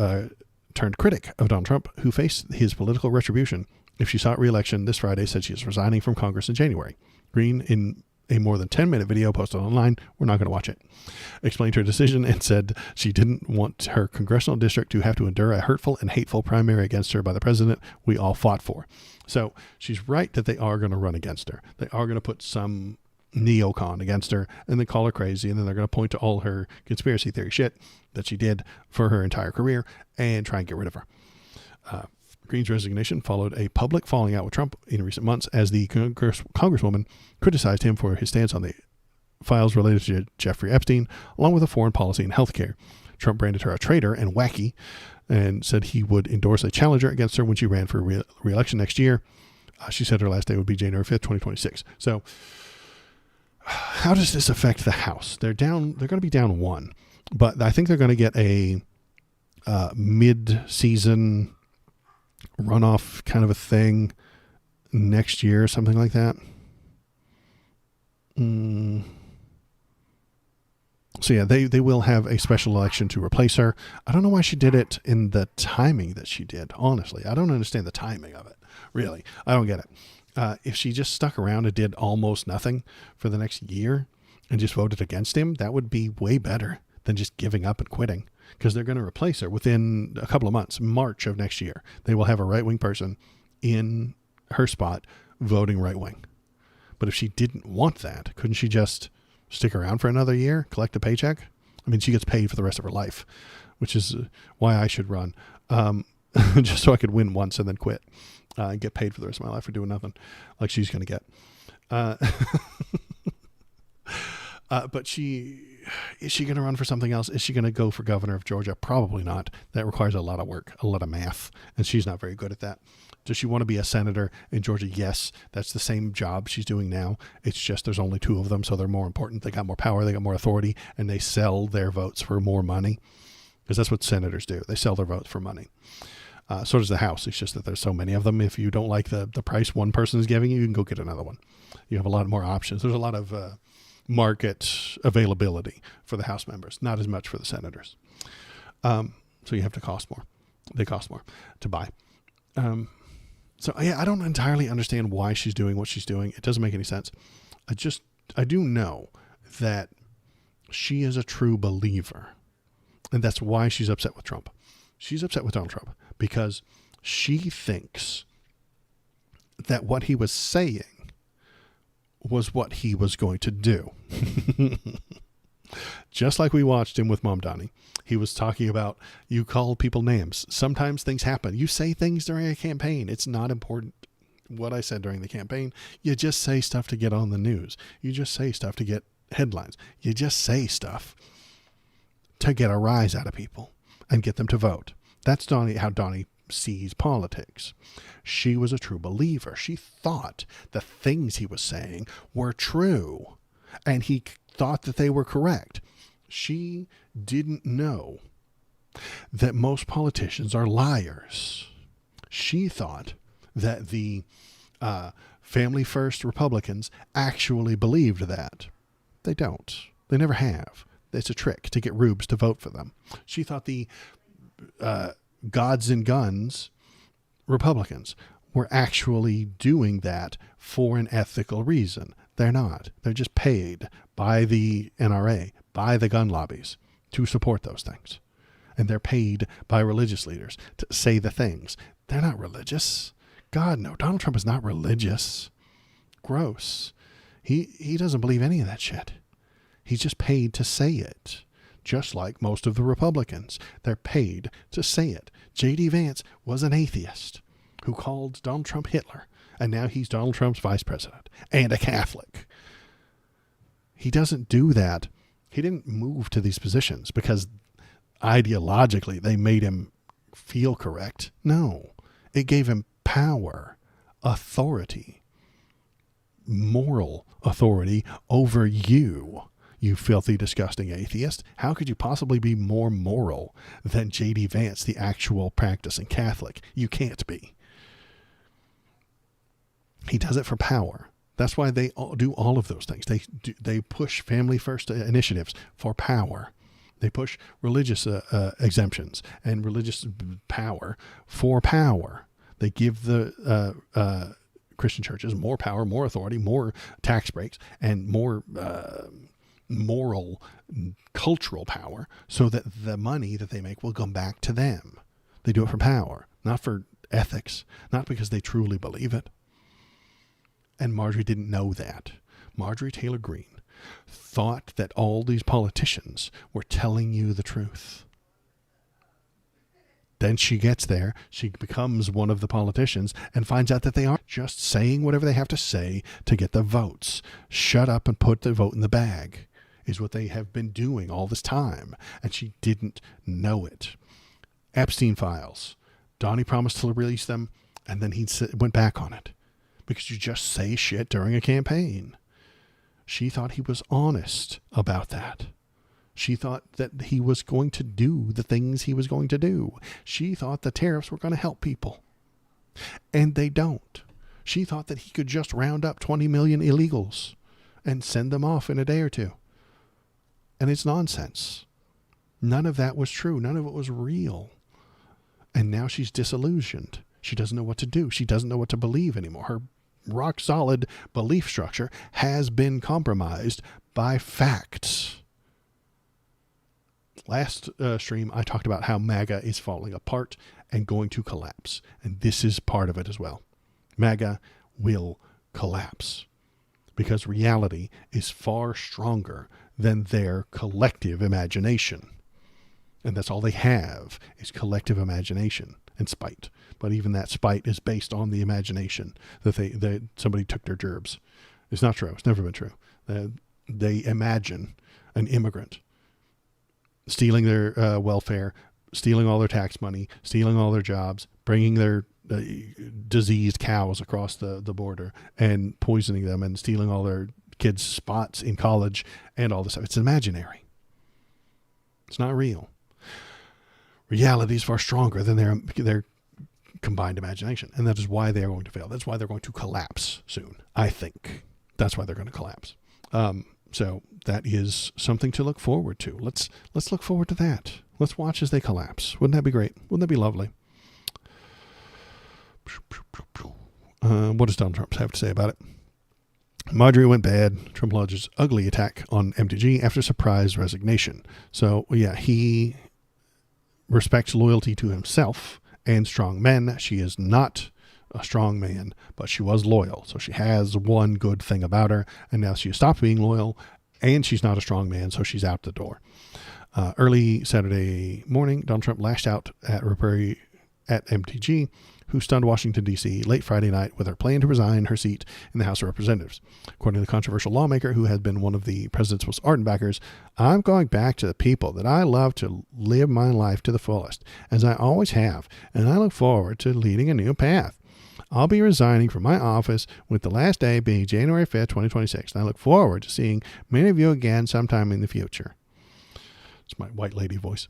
turned critic of Donald Trump, who faced his political retribution if she sought re-election this Friday, said she is resigning from Congress in January. Greene, in a more than 10-minute video posted online, we're not going to watch it, explained her decision and said she didn't want her congressional district to have to endure a hurtful and hateful primary against her by the president we all fought for. So she's right that they are going to run against her. They are going to put some neocon against her and then call her crazy, and then they're going to point to all her conspiracy theory shit that she did for her entire career and try and get rid of her. Greene's resignation followed a public falling out with Trump in recent months as the congresswoman criticized him for his stance on the files related to Jeffrey Epstein, along with a foreign policy and healthcare. Trump branded her a traitor and wacky and said he would endorse a challenger against her when she ran for re-election next year. She said her last day would be January 5th, 2026. So how does this affect the House? They're going to be down one, but I think they're going to get a mid-season runoff kind of a thing next year, something like that. So yeah, they will have a special election to replace her. I don't know why she did it in the timing that she did, honestly. I don't understand the timing of it, really. I don't get it. If she just stuck around and did almost nothing for the next year and just voted against him, that would be way better than just giving up and quitting, because they're going to replace her within a couple of months. March of next year, they will have a right-wing person in her spot voting right-wing. But if she didn't want that, couldn't she just stick around for another year, collect a paycheck? I mean, she gets paid for the rest of her life, which is why I should run, just so I could win once and then quit. And get paid for the rest of my life for doing nothing like she's going to get. But is she going to run for something else? Is she going to go for governor of Georgia? Probably not. That requires a lot of work, a lot of math, and she's not very good at that. Does she want to be a senator in Georgia? Yes. That's the same job she's doing now. It's just there's only two of them, so they're more important. They got more power, they got more authority, and they sell their votes for more money, because that's what senators do. They sell their votes for money. So does the House. It's just that there's so many of them. If you don't like the price one person is giving you, you can go get another one. You have a lot more options. There's a lot of market availability for the House members, not as much for the senators. So you have to cost more. They cost more to buy. So I don't entirely understand why she's doing what she's doing. It doesn't make any sense. I do know that she is a true believer, and that's why she's upset with Trump. She's upset with Donald Trump because she thinks that what he was saying was what he was going to do. Just like we watched him with Mamdani. He was talking about, you call people names. Sometimes things happen. You say things during a campaign. It's not important what I said during the campaign. You just say stuff to get on the news. You just say stuff to get headlines. You just say stuff to get a rise out of people and get them to vote. That's how Donnie sees politics. She was a true believer. She thought the things he was saying were true, and he thought that they were correct. She didn't know that most politicians are liars. She thought that the Family First Republicans actually believed that. They don't. They never have. It's a trick to get rubes to vote for them. She thought the Gods and Guns Republicans were actually doing that for an ethical reason. They're not. They're just paid by the NRA, by the gun lobbies to support those things. And they're paid by religious leaders to say the things. They're not religious. God, no. Donald Trump is not religious. Gross. He doesn't believe any of that shit. He's just paid to say it. Just like most of the Republicans. They're paid to say it. J.D. Vance was an atheist who called Donald Trump Hitler. And now he's Donald Trump's vice president and a Catholic. He doesn't do that. He didn't move to these positions because ideologically they made him feel correct. No, it gave him power, authority, moral authority over you, you filthy, disgusting atheist. How could you possibly be more moral than J.D. Vance, the actual practicing Catholic? You can't be. He does it for power. That's why they do all of those things. They push family first initiatives for power. They push religious exemptions and religious power for power. They give the Christian churches more power, more authority, more tax breaks, and more moral, cultural power so that the money that they make will come back to them. They do it for power, not for ethics, not because they truly believe it. And Marjorie didn't know that. Marjorie Taylor Greene thought that all these politicians were telling you the truth. Then she gets there, she becomes one of the politicians and finds out that they aren't just saying whatever they have to say to get the votes. Shut up and put the vote in the bag is what they have been doing all this time. And she didn't know it. Epstein files. Donnie promised to release them, and then he went back on it. Because you just say shit during a campaign. She thought he was honest about that. She thought that he was going to do the things he was going to do. She thought the tariffs were going to help people. And they don't. She thought that he could just round up 20 million illegals and send them off in a day or two. And it's nonsense. None of that was true. None of it was real. And now she's disillusioned. She doesn't know what to do. She doesn't know what to believe anymore. Her rock solid belief structure has been compromised by facts. Last stream, I talked about how MAGA is falling apart and going to collapse. And this is part of it as well. MAGA will collapse because reality is far stronger than their collective imagination. And that's all they have is collective imagination and spite. But even that spite is based on the imagination that somebody took their gerbs. It's not true. It's never been true. They imagine an immigrant stealing their welfare, stealing all their tax money, stealing all their jobs, bringing their diseased cows across the border and poisoning them and stealing all their kids' spots in college and all this stuff. It's imaginary. It's not real. Reality is far stronger than their combined imagination. And that is why they are going to fail. That's why they're going to collapse soon. I think that's why they're going to collapse. So that is something to look forward to. Let's look forward to that. Let's watch as they collapse. Wouldn't that be great? Wouldn't that be lovely? What does Donald Trump have to say about it? Marjorie went bad. Trump lodges ugly attack on MTG after surprise resignation. So, yeah, he respects loyalty to himself and strong men. She is not a strong man, but she was loyal. So she has one good thing about her, and now she has stopped being loyal, and she's not a strong man, so she's out the door. Early Saturday morning, Donald Trump lashed out at MTG, who stunned Washington, D.C. late Friday night with her plan to resign her seat in the House of Representatives. According to the controversial lawmaker, who had been one of the president's most ardent backers, "I'm going back to the people that I love to live my life to the fullest, as I always have, and I look forward to leading a new path. I'll be resigning from my office with the last day being January 5th, 2026, and I look forward to seeing many of you again sometime in the future." It's my white lady voice.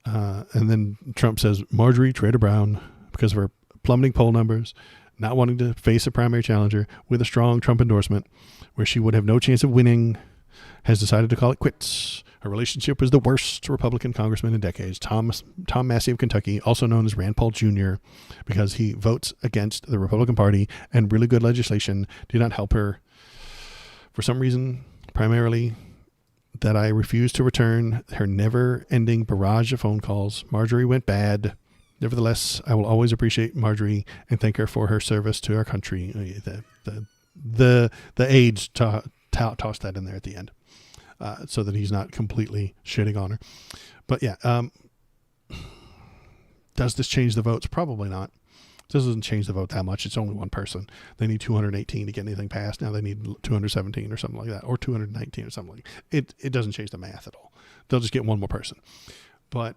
And then Trump says, Marjorie Trader Brown, because of her plummeting poll numbers, not wanting to face a primary challenger with a strong Trump endorsement, where she would have no chance of winning, has decided to call it quits. Her relationship was the worst Republican congressman in decades, Tom Massey of Kentucky, also known as Rand Paul Jr., because he votes against the Republican Party, and really good legislation did not help her. For some reason, primarily, that I refuse to return her never-ending barrage of phone calls. Marjorie went bad. Nevertheless, I will always appreciate Marjorie and thank her for her service to our country. The aides tossed that in there at the end, so that he's not completely shitting on her. But yeah, does this change the votes? Probably not. This doesn't change the vote that much. It's only one person. They need 218 to get anything passed. Now they need 217 or something like that, or 219 or something like that. It doesn't change the math at all. They'll just get one more person. But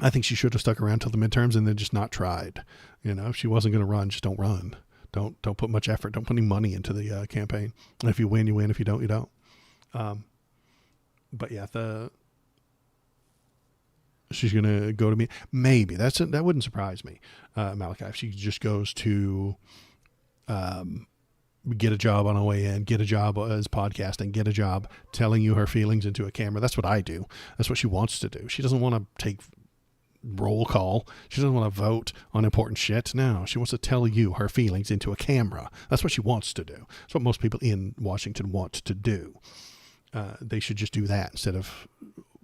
I think she should have stuck around till the midterms and then just not tried. You know, if she wasn't going to run, just don't run. Don't put much effort. Don't put any money into the campaign. And if you win, you win. If you don't, you don't. But yeah, she's going to go to me. Maybe that wouldn't surprise me. Malachi, if she just goes to get a job on her way in, get a job as podcasting, get a job telling you her feelings into a camera. That's what I do. That's what she wants to do. She doesn't want to take roll call. She doesn't want to vote on important shit. No, she wants to tell you her feelings into a camera. That's what she wants to do. That's what most people in Washington want to do. They should just do that instead of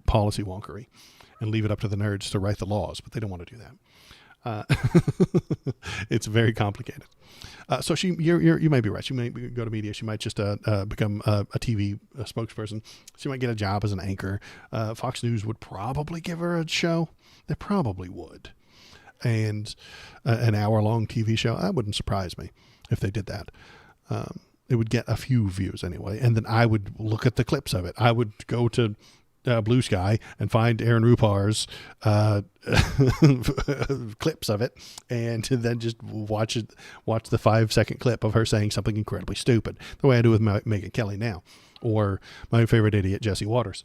policy wonkery and leave it up to the nerds to write the laws, but they don't want to do that. It's very complicated. So you may be right. She may go to media. She might just become a TV spokesperson. She might get a job as an anchor. Fox News would probably give her a show. They probably would. And an hour-long TV show, that wouldn't surprise me if they did that. It would get a few views anyway. And then I would look at the clips of it. I would go to Blue Sky and find Aaron Rupar's clips of it, and then just watch the 5-second clip of her saying something incredibly stupid, the way I do with Megyn Kelly now, or my favorite idiot Jesse Waters.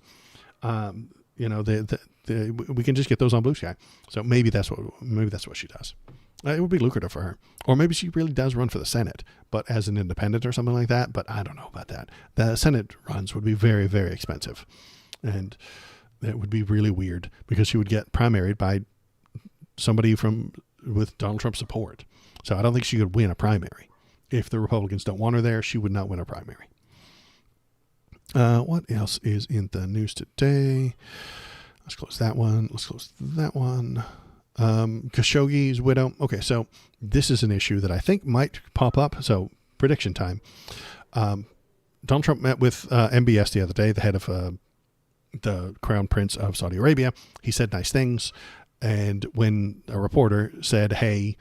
We can just get those on Blue Sky. So maybe that's what she does. It would be lucrative for her, or maybe she really does run for the Senate, but as an independent or something like that. But I don't know about that. The Senate runs would be very, very expensive. And that would be really weird because she would get primaried by somebody with Donald Trump support. So I don't think she could win a primary. If the Republicans don't want her there, she would not win a primary. What else is in the news today? Let's close that one. Khashoggi's widow. Okay, so this is an issue that I think might pop up. So prediction time. Donald Trump met with MBS the other day, the head of the Crown Prince of Saudi Arabia. He said nice things. And when a reporter said, hey,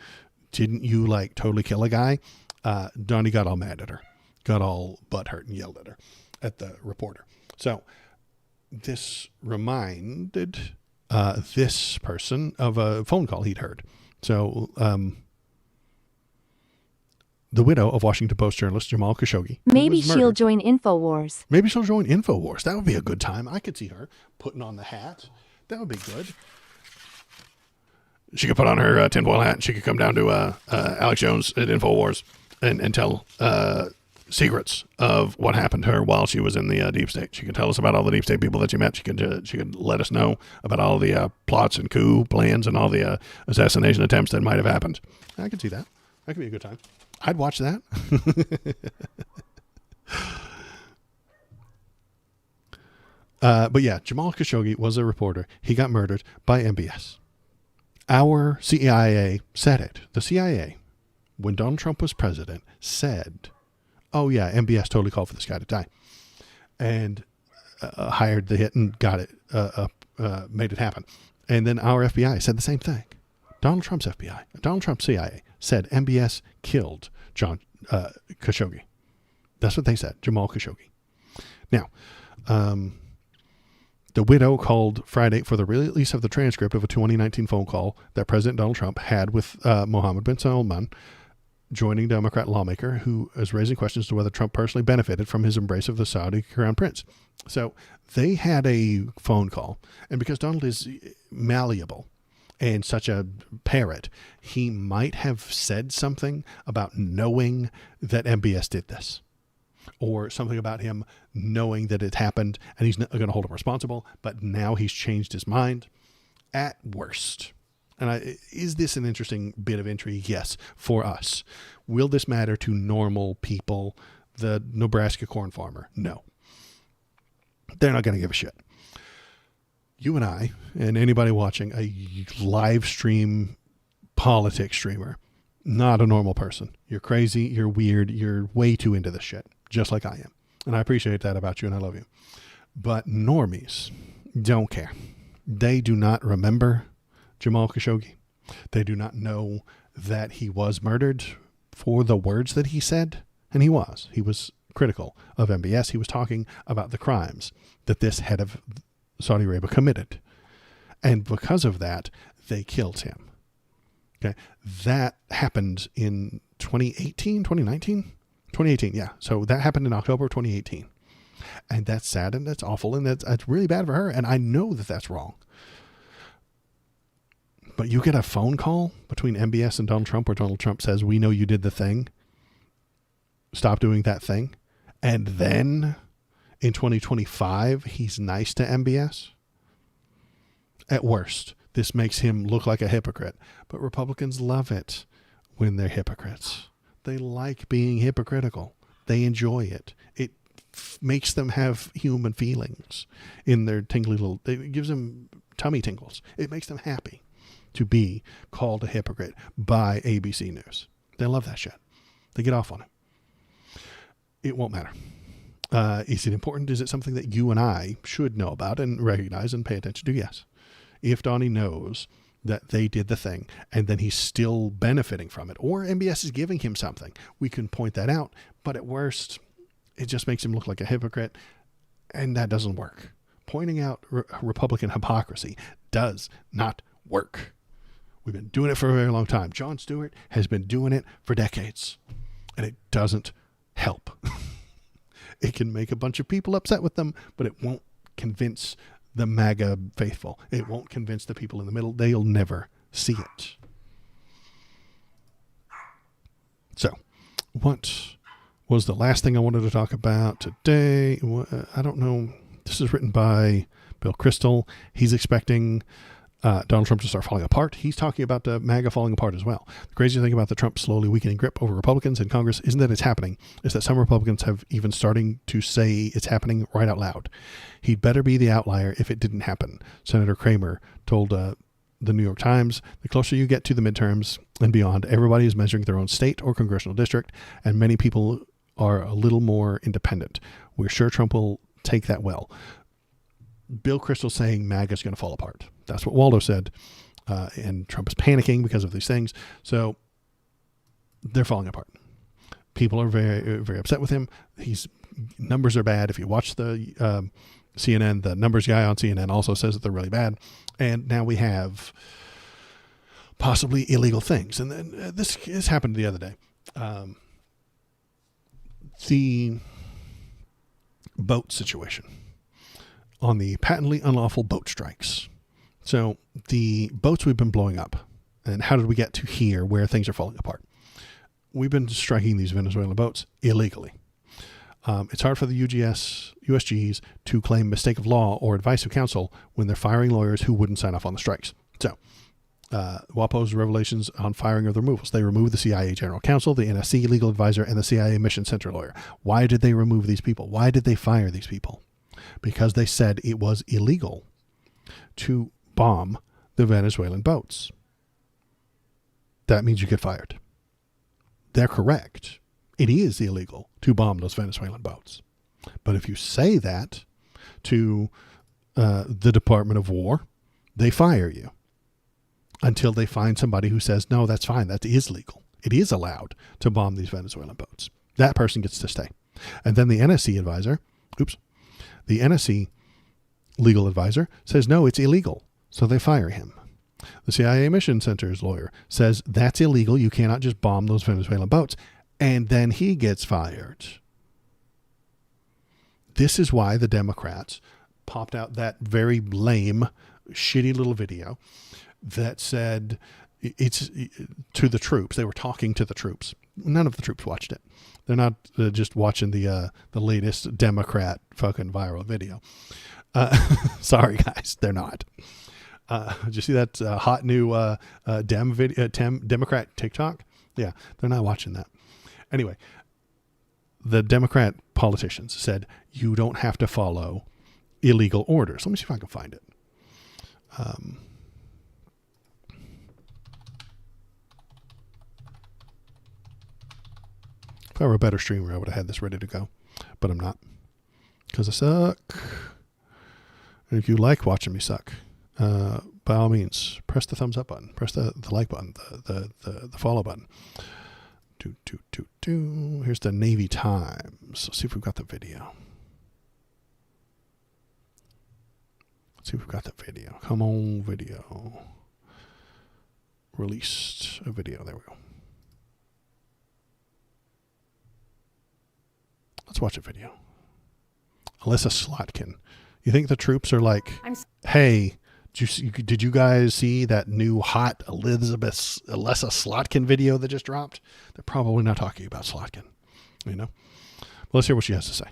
didn't you totally kill a guy? Donnie got all mad at her, got all butthurt and yelled at her, at the reporter. So this reminded this person of a phone call he'd heard. So the widow of Washington Post journalist Jamal Khashoggi. Maybe she'll join InfoWars. Maybe she'll join InfoWars. That would be a good time. I could see her putting on the hat. That would be good. she could put on her tinfoil hat and she could come down to Alex Jones at InfoWars and tell secrets of what happened to her while she was in the deep state. She could tell us about all the deep state people that she met. She could let us know about all the plots and coup plans and all the assassination attempts that might have happened. I could see that. That could be a good time. I'd watch that. But yeah, Jamal Khashoggi was a reporter. He got murdered by MBS. Our CIA said it. The CIA, when Donald Trump was president, said, oh yeah, MBS totally called for this guy to die. And hired the hit and got it, made it happen. And then our FBI said the same thing. Donald Trump's FBI, Donald Trump's CIA said MBS killed John Khashoggi. That's what they said, Jamal Khashoggi. Now, the widow called Friday for the release of the transcript of a 2019 phone call that President Donald Trump had with Mohammed bin Salman, joining Democrat lawmaker who is raising questions to whether Trump personally benefited from his embrace of the Saudi crown prince. So they had a phone call, and because Donald is malleable and such a parrot, he might have said something about knowing that MBS did this, or something about him knowing that it happened and he's not going to hold him responsible, but now he's changed his mind at worst. And is this an interesting bit of intrigue? Yes, for us. Will this matter to normal people? The Nebraska corn farmer? No. They're not going to give a shit. You and I, and anybody watching a live stream politics streamer, not a normal person. You're crazy. You're weird. You're way too into this shit, just like I am. And I appreciate that about you, and I love you. But normies don't care. They do not remember Jamal Khashoggi. They do not know that he was murdered for the words that he said. And he was. He was critical of MBS. He was talking about the crimes that this head of Saudi Arabia committed. And because of that, they killed him. Okay. That happened in 2018, 2019? 2018, yeah. So that happened in October of 2018. And that's sad and that's awful and that's really bad for her. And I know that that's wrong. But you get a phone call between MBS and Donald Trump where Donald Trump says, we know you did the thing. Stop doing that thing. And then in 2025, he's nice to MBS. At worst, this makes him look like a hypocrite. But Republicans love it when they're hypocrites. They like being hypocritical. They enjoy it. It makes them have human feelings in their tingly little, it gives them tummy tingles. It makes them happy to be called a hypocrite by ABC News. They love that shit. They get off on it. It won't matter. Is it important? Is it something that you and I should know about and recognize and pay attention to? Yes. If Donnie knows that they did the thing and then he's still benefiting from it, or MBS is giving him something, we can point that out. But at worst, it just makes him look like a hypocrite, and that doesn't work. Pointing out Republican hypocrisy does not work. We've been doing it for a very long time. Jon Stewart has been doing it for decades, and it doesn't help. It can make a bunch of people upset with them, but it won't convince the MAGA faithful. It won't convince the people in the middle. They'll never see it. So, what was the last thing I wanted to talk about today? I don't know. This is written by Bill Kristol. He's expecting Donald Trump to start falling apart. He's talking about MAGA falling apart as well. The crazy thing about the Trump slowly weakening grip over Republicans in Congress isn't that it's happening. It's that some Republicans have even starting to say it's happening right out loud. He'd better be the outlier if it didn't happen. Senator Kramer told the New York Times, the closer you get to the midterms and beyond, everybody is measuring their own state or congressional district, and many people are a little more independent. We're sure Trump will take that well. Bill Kristol saying MAGA is going to fall apart. That's what Waldo said. And Trump is panicking because of these things. So they're falling apart. People are very, very upset with him. Numbers are bad. If you watch the CNN, the numbers guy on CNN also says that they're really bad. And now we have possibly illegal things. And then this happened the other day. The boat situation on the patently unlawful boat strikes. So the boats we've been blowing up And how did we get to here where things are falling apart? We've been striking these Venezuelan boats illegally. It's hard for the USGs to claim mistake of law or advice of counsel when they're firing lawyers who wouldn't sign off on the strikes. So, WAPO's revelations on firing of the removals. They removed the CIA General Counsel, the NSC legal advisor, and the CIA Mission Center lawyer. Why did they remove these people? Why did they fire these people? Because they said it was illegal to bomb the Venezuelan boats. That means you get fired. They're correct. It is illegal to bomb those Venezuelan boats. But if you say that to the Department of War, they fire you until they find somebody who says, no, that's fine. That is legal. It is allowed to bomb these Venezuelan boats. That person gets to stay. And then the NSC advisor, the NSC legal advisor says, no, it's illegal. So they fire him. The CIA Mission Center's lawyer says that's illegal. You cannot just bomb those Venezuelan boats. And then he gets fired. This is why the Democrats popped out that very lame, shitty little video that said it's to the troops. They were talking to the troops. None of the troops watched it. They're not just watching the latest Democrat fucking viral video. Sorry, guys, they're not. Did you see that hot new Democrat TikTok? Yeah, they're not watching that. Anyway, the Democrat politicians said you don't have to follow illegal orders. Let me see if I can find it. If I were a better streamer, I would have had this ready to go, but I'm not because I suck. And if you like watching me suck, by all means, press the thumbs up button, press the like button, the follow button. Here's the Navy Times. Let's see if we've got the video. Come on, video. Released a video. There we go. Let's watch a video. Alyssa Slotkin. You think the troops are like, hey, did you guys see that new hot Alyssa Slotkin video that just dropped? They're probably not talking about Slotkin, you know? Well, let's hear what she has to say.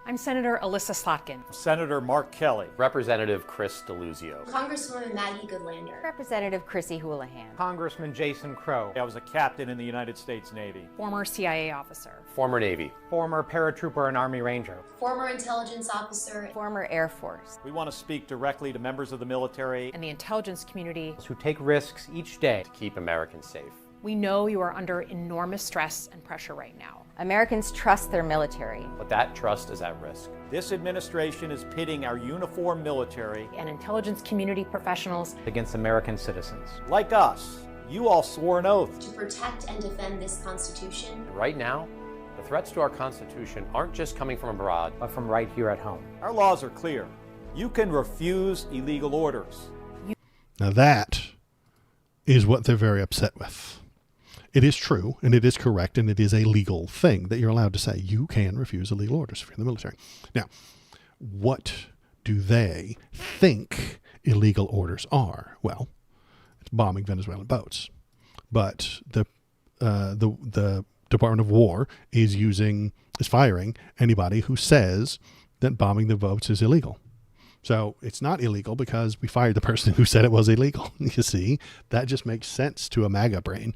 I'm Senator Alyssa Slotkin. Senator Mark Kelly. Representative Chris DeLuzio. Congresswoman Maggie Goodlander. Representative Chrissy Houlihan. Congressman Jason Crow. I was a captain in the United States Navy. Former CIA officer. Former Navy. Former paratrooper and Army Ranger. Former intelligence officer. Former Air Force. We want to speak directly to members of the military and the intelligence community who take risks each day to keep Americans safe. We know you are under enormous stress and pressure right now. Americans trust their military. But that trust is at risk. This administration is pitting our uniformed military and intelligence community professionals against American citizens. Like us, you all swore an oath to protect and defend this Constitution. And right now, the threats to our Constitution aren't just coming from abroad, but from right here at home. Our laws are clear. You can refuse illegal orders. Now that is what they're very upset with. It is true, and it is correct, and it is a legal thing that you're allowed to say. You can refuse illegal orders if you're in the military. Now, what do they think illegal orders are? Well, it's bombing Venezuelan boats. But the Department of War is firing anybody who says that bombing the boats is illegal. So it's not illegal because we fired the person who said it was illegal. You see, that just makes sense to a MAGA brain.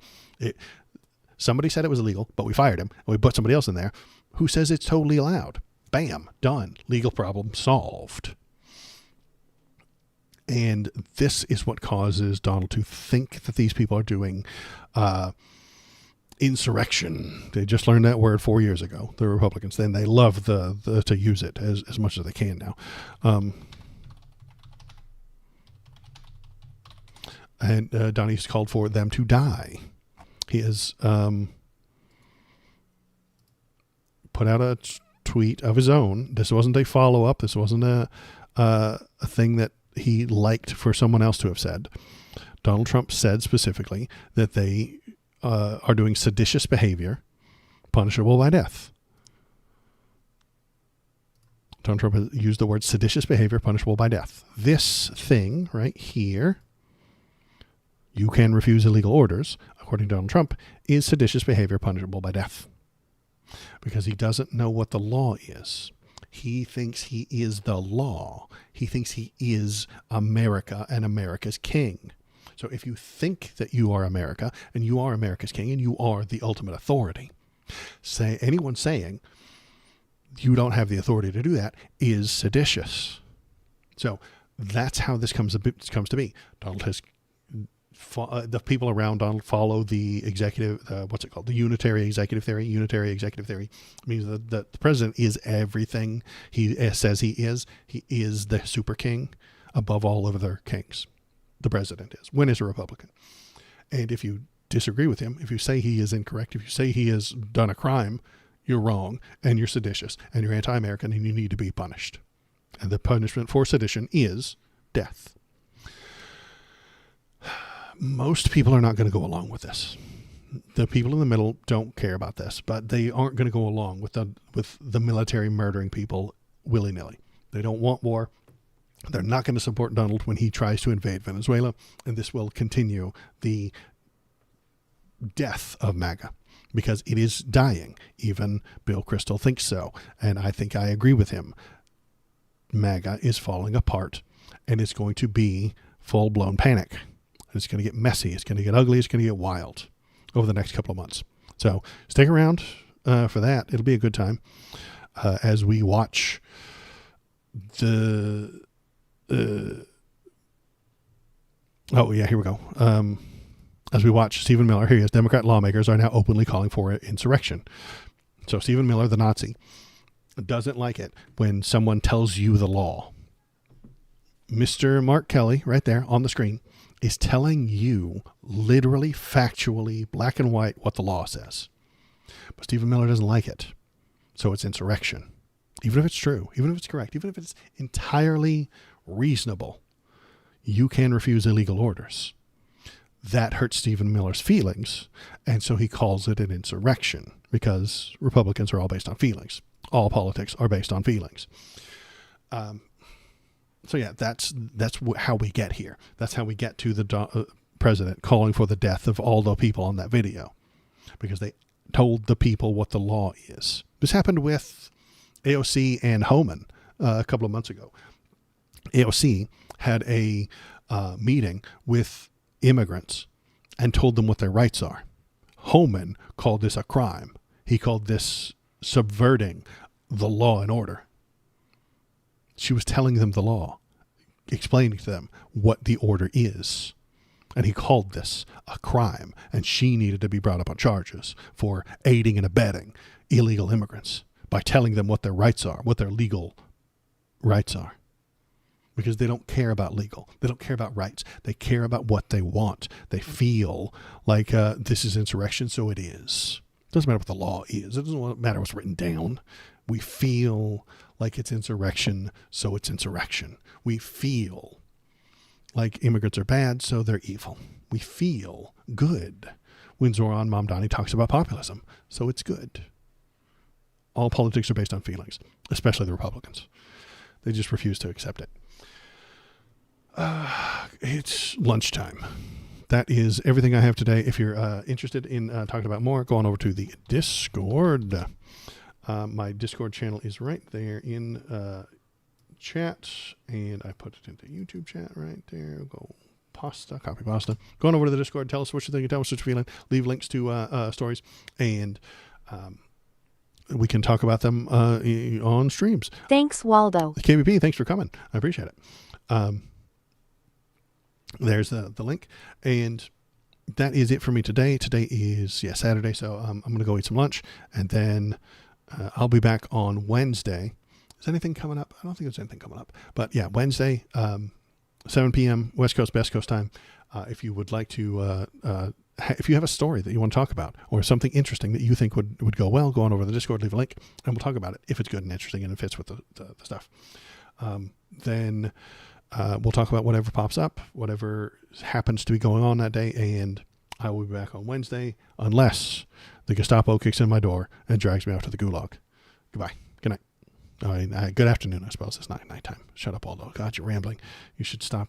Somebody said it was illegal, but we fired him, and we put somebody else in there who says it's totally allowed. Bam, done. Legal problem solved. And this is what causes Donald to think that these people are doing insurrection. They just learned that word 4 years ago, the Republicans. Then they love to use it as much as they can now. And Donnie's called for them to die. He has put out a tweet of his own. This wasn't a follow-up. This wasn't a thing that he liked for someone else to have said. Donald Trump said specifically that they are doing seditious behavior, punishable by death. Donald Trump has used the word seditious behavior, punishable by death. This thing right here, you can refuse illegal orders, according to Donald Trump, is seditious behavior punishable by death. Because he doesn't know what the law is. He thinks he is the law. He thinks he is America and America's king. So if you think that you are America and you are America's king and you are the ultimate authority, anyone saying you don't have the authority to do that is seditious. So that's how this comes to be. Donald has the people around Donald follow the executive, what's it called? The unitary executive theory. Unitary executive theory means that the president is everything he says he is. He is the super king above all other kings. The president is, when he's a Republican. And if you disagree with him, if you say he is incorrect, if you say he has done a crime, you're wrong and you're seditious and you're anti-American and you need to be punished. And the punishment for sedition is death. Most people are not going to go along with this. The people in the middle don't care about this, but they aren't going to go along with the military murdering people willy-nilly. They don't want war. They're not going to support Donald when he tries to invade Venezuela, and this will continue the death of MAGA because it is dying. Even Bill Kristol thinks so, and I think I agree with him. MAGA is falling apart, and it's going to be full-blown panic. It's going to get messy. It's going to get ugly. It's going to get wild over the next couple of months. So stick around for that. It'll be a good time as we watch the... oh, yeah, here we go. As we watch Stephen Miller, here he is, Democrat lawmakers are now openly calling for insurrection. So Stephen Miller, the Nazi, doesn't like it when someone tells you the law. Mr. Mark Kelly, right there on the screen, is telling you literally, factually, black and white, what the law says. But Stephen Miller doesn't like it. So it's insurrection. Even if it's true, even if it's correct, even if it's entirely reasonable, you can refuse illegal orders. That hurts Stephen Miller's feelings, and so he calls it an insurrection because Republicans are all based on feelings. All politics are based on feelings. So yeah, that's how we get here. That's how we get to the president calling for the death of all the people on that video, because they told the people what the law is. This happened with AOC and Homan a couple of months ago. AOC had a meeting with immigrants and told them what their rights are. Homan called this a crime. He called this subverting the law and order. She was telling them the law, explaining to them what the order is. And he called this a crime, and she needed to be brought up on charges for aiding and abetting illegal immigrants by telling them what their rights are, what their legal rights are. Because they don't care about legal. They don't care about rights. They care about what they want. They feel like this is insurrection, so it is. It doesn't matter what the law is. It doesn't matter what's written down. We feel like it's insurrection, so it's insurrection. We feel like immigrants are bad, so they're evil. We feel good when Zoran Mamdani talks about populism, so it's good. All politics are based on feelings, especially the Republicans. They just refuse to accept it. It's lunchtime. That is everything I have today. If you're interested in talking about more, go on over to the Discord. My Discord channel is right there in chat, and I put it into YouTube chat right there. Go copy pasta. Go on over to the Discord. Tell us what you're thinking. Tell us what you're feeling. Leave links to stories, and we can talk about them on streams. Thanks, Waldo. KBP, thanks for coming. I appreciate it. There's the link, and that is it for me today. Today is Saturday, so I'm going to go eat some lunch, and then I'll be back on Wednesday. Is anything coming up? I don't think there's anything coming up, but yeah, Wednesday, 7 p.m. West Coast, Best Coast time. If you would like to, if you have a story that you want to talk about or something interesting that you think would go well, go on over to the Discord, leave a link, and we'll talk about it if it's good and interesting and it fits with the stuff. Then we'll talk about whatever pops up, whatever happens to be going on that day, and I will be back on Wednesday unless the Gestapo kicks in my door and drags me out to the gulag. Goodbye. Good night. Good afternoon, I suppose. It's nighttime. Shut up, Aldo. God, you're rambling. You should stop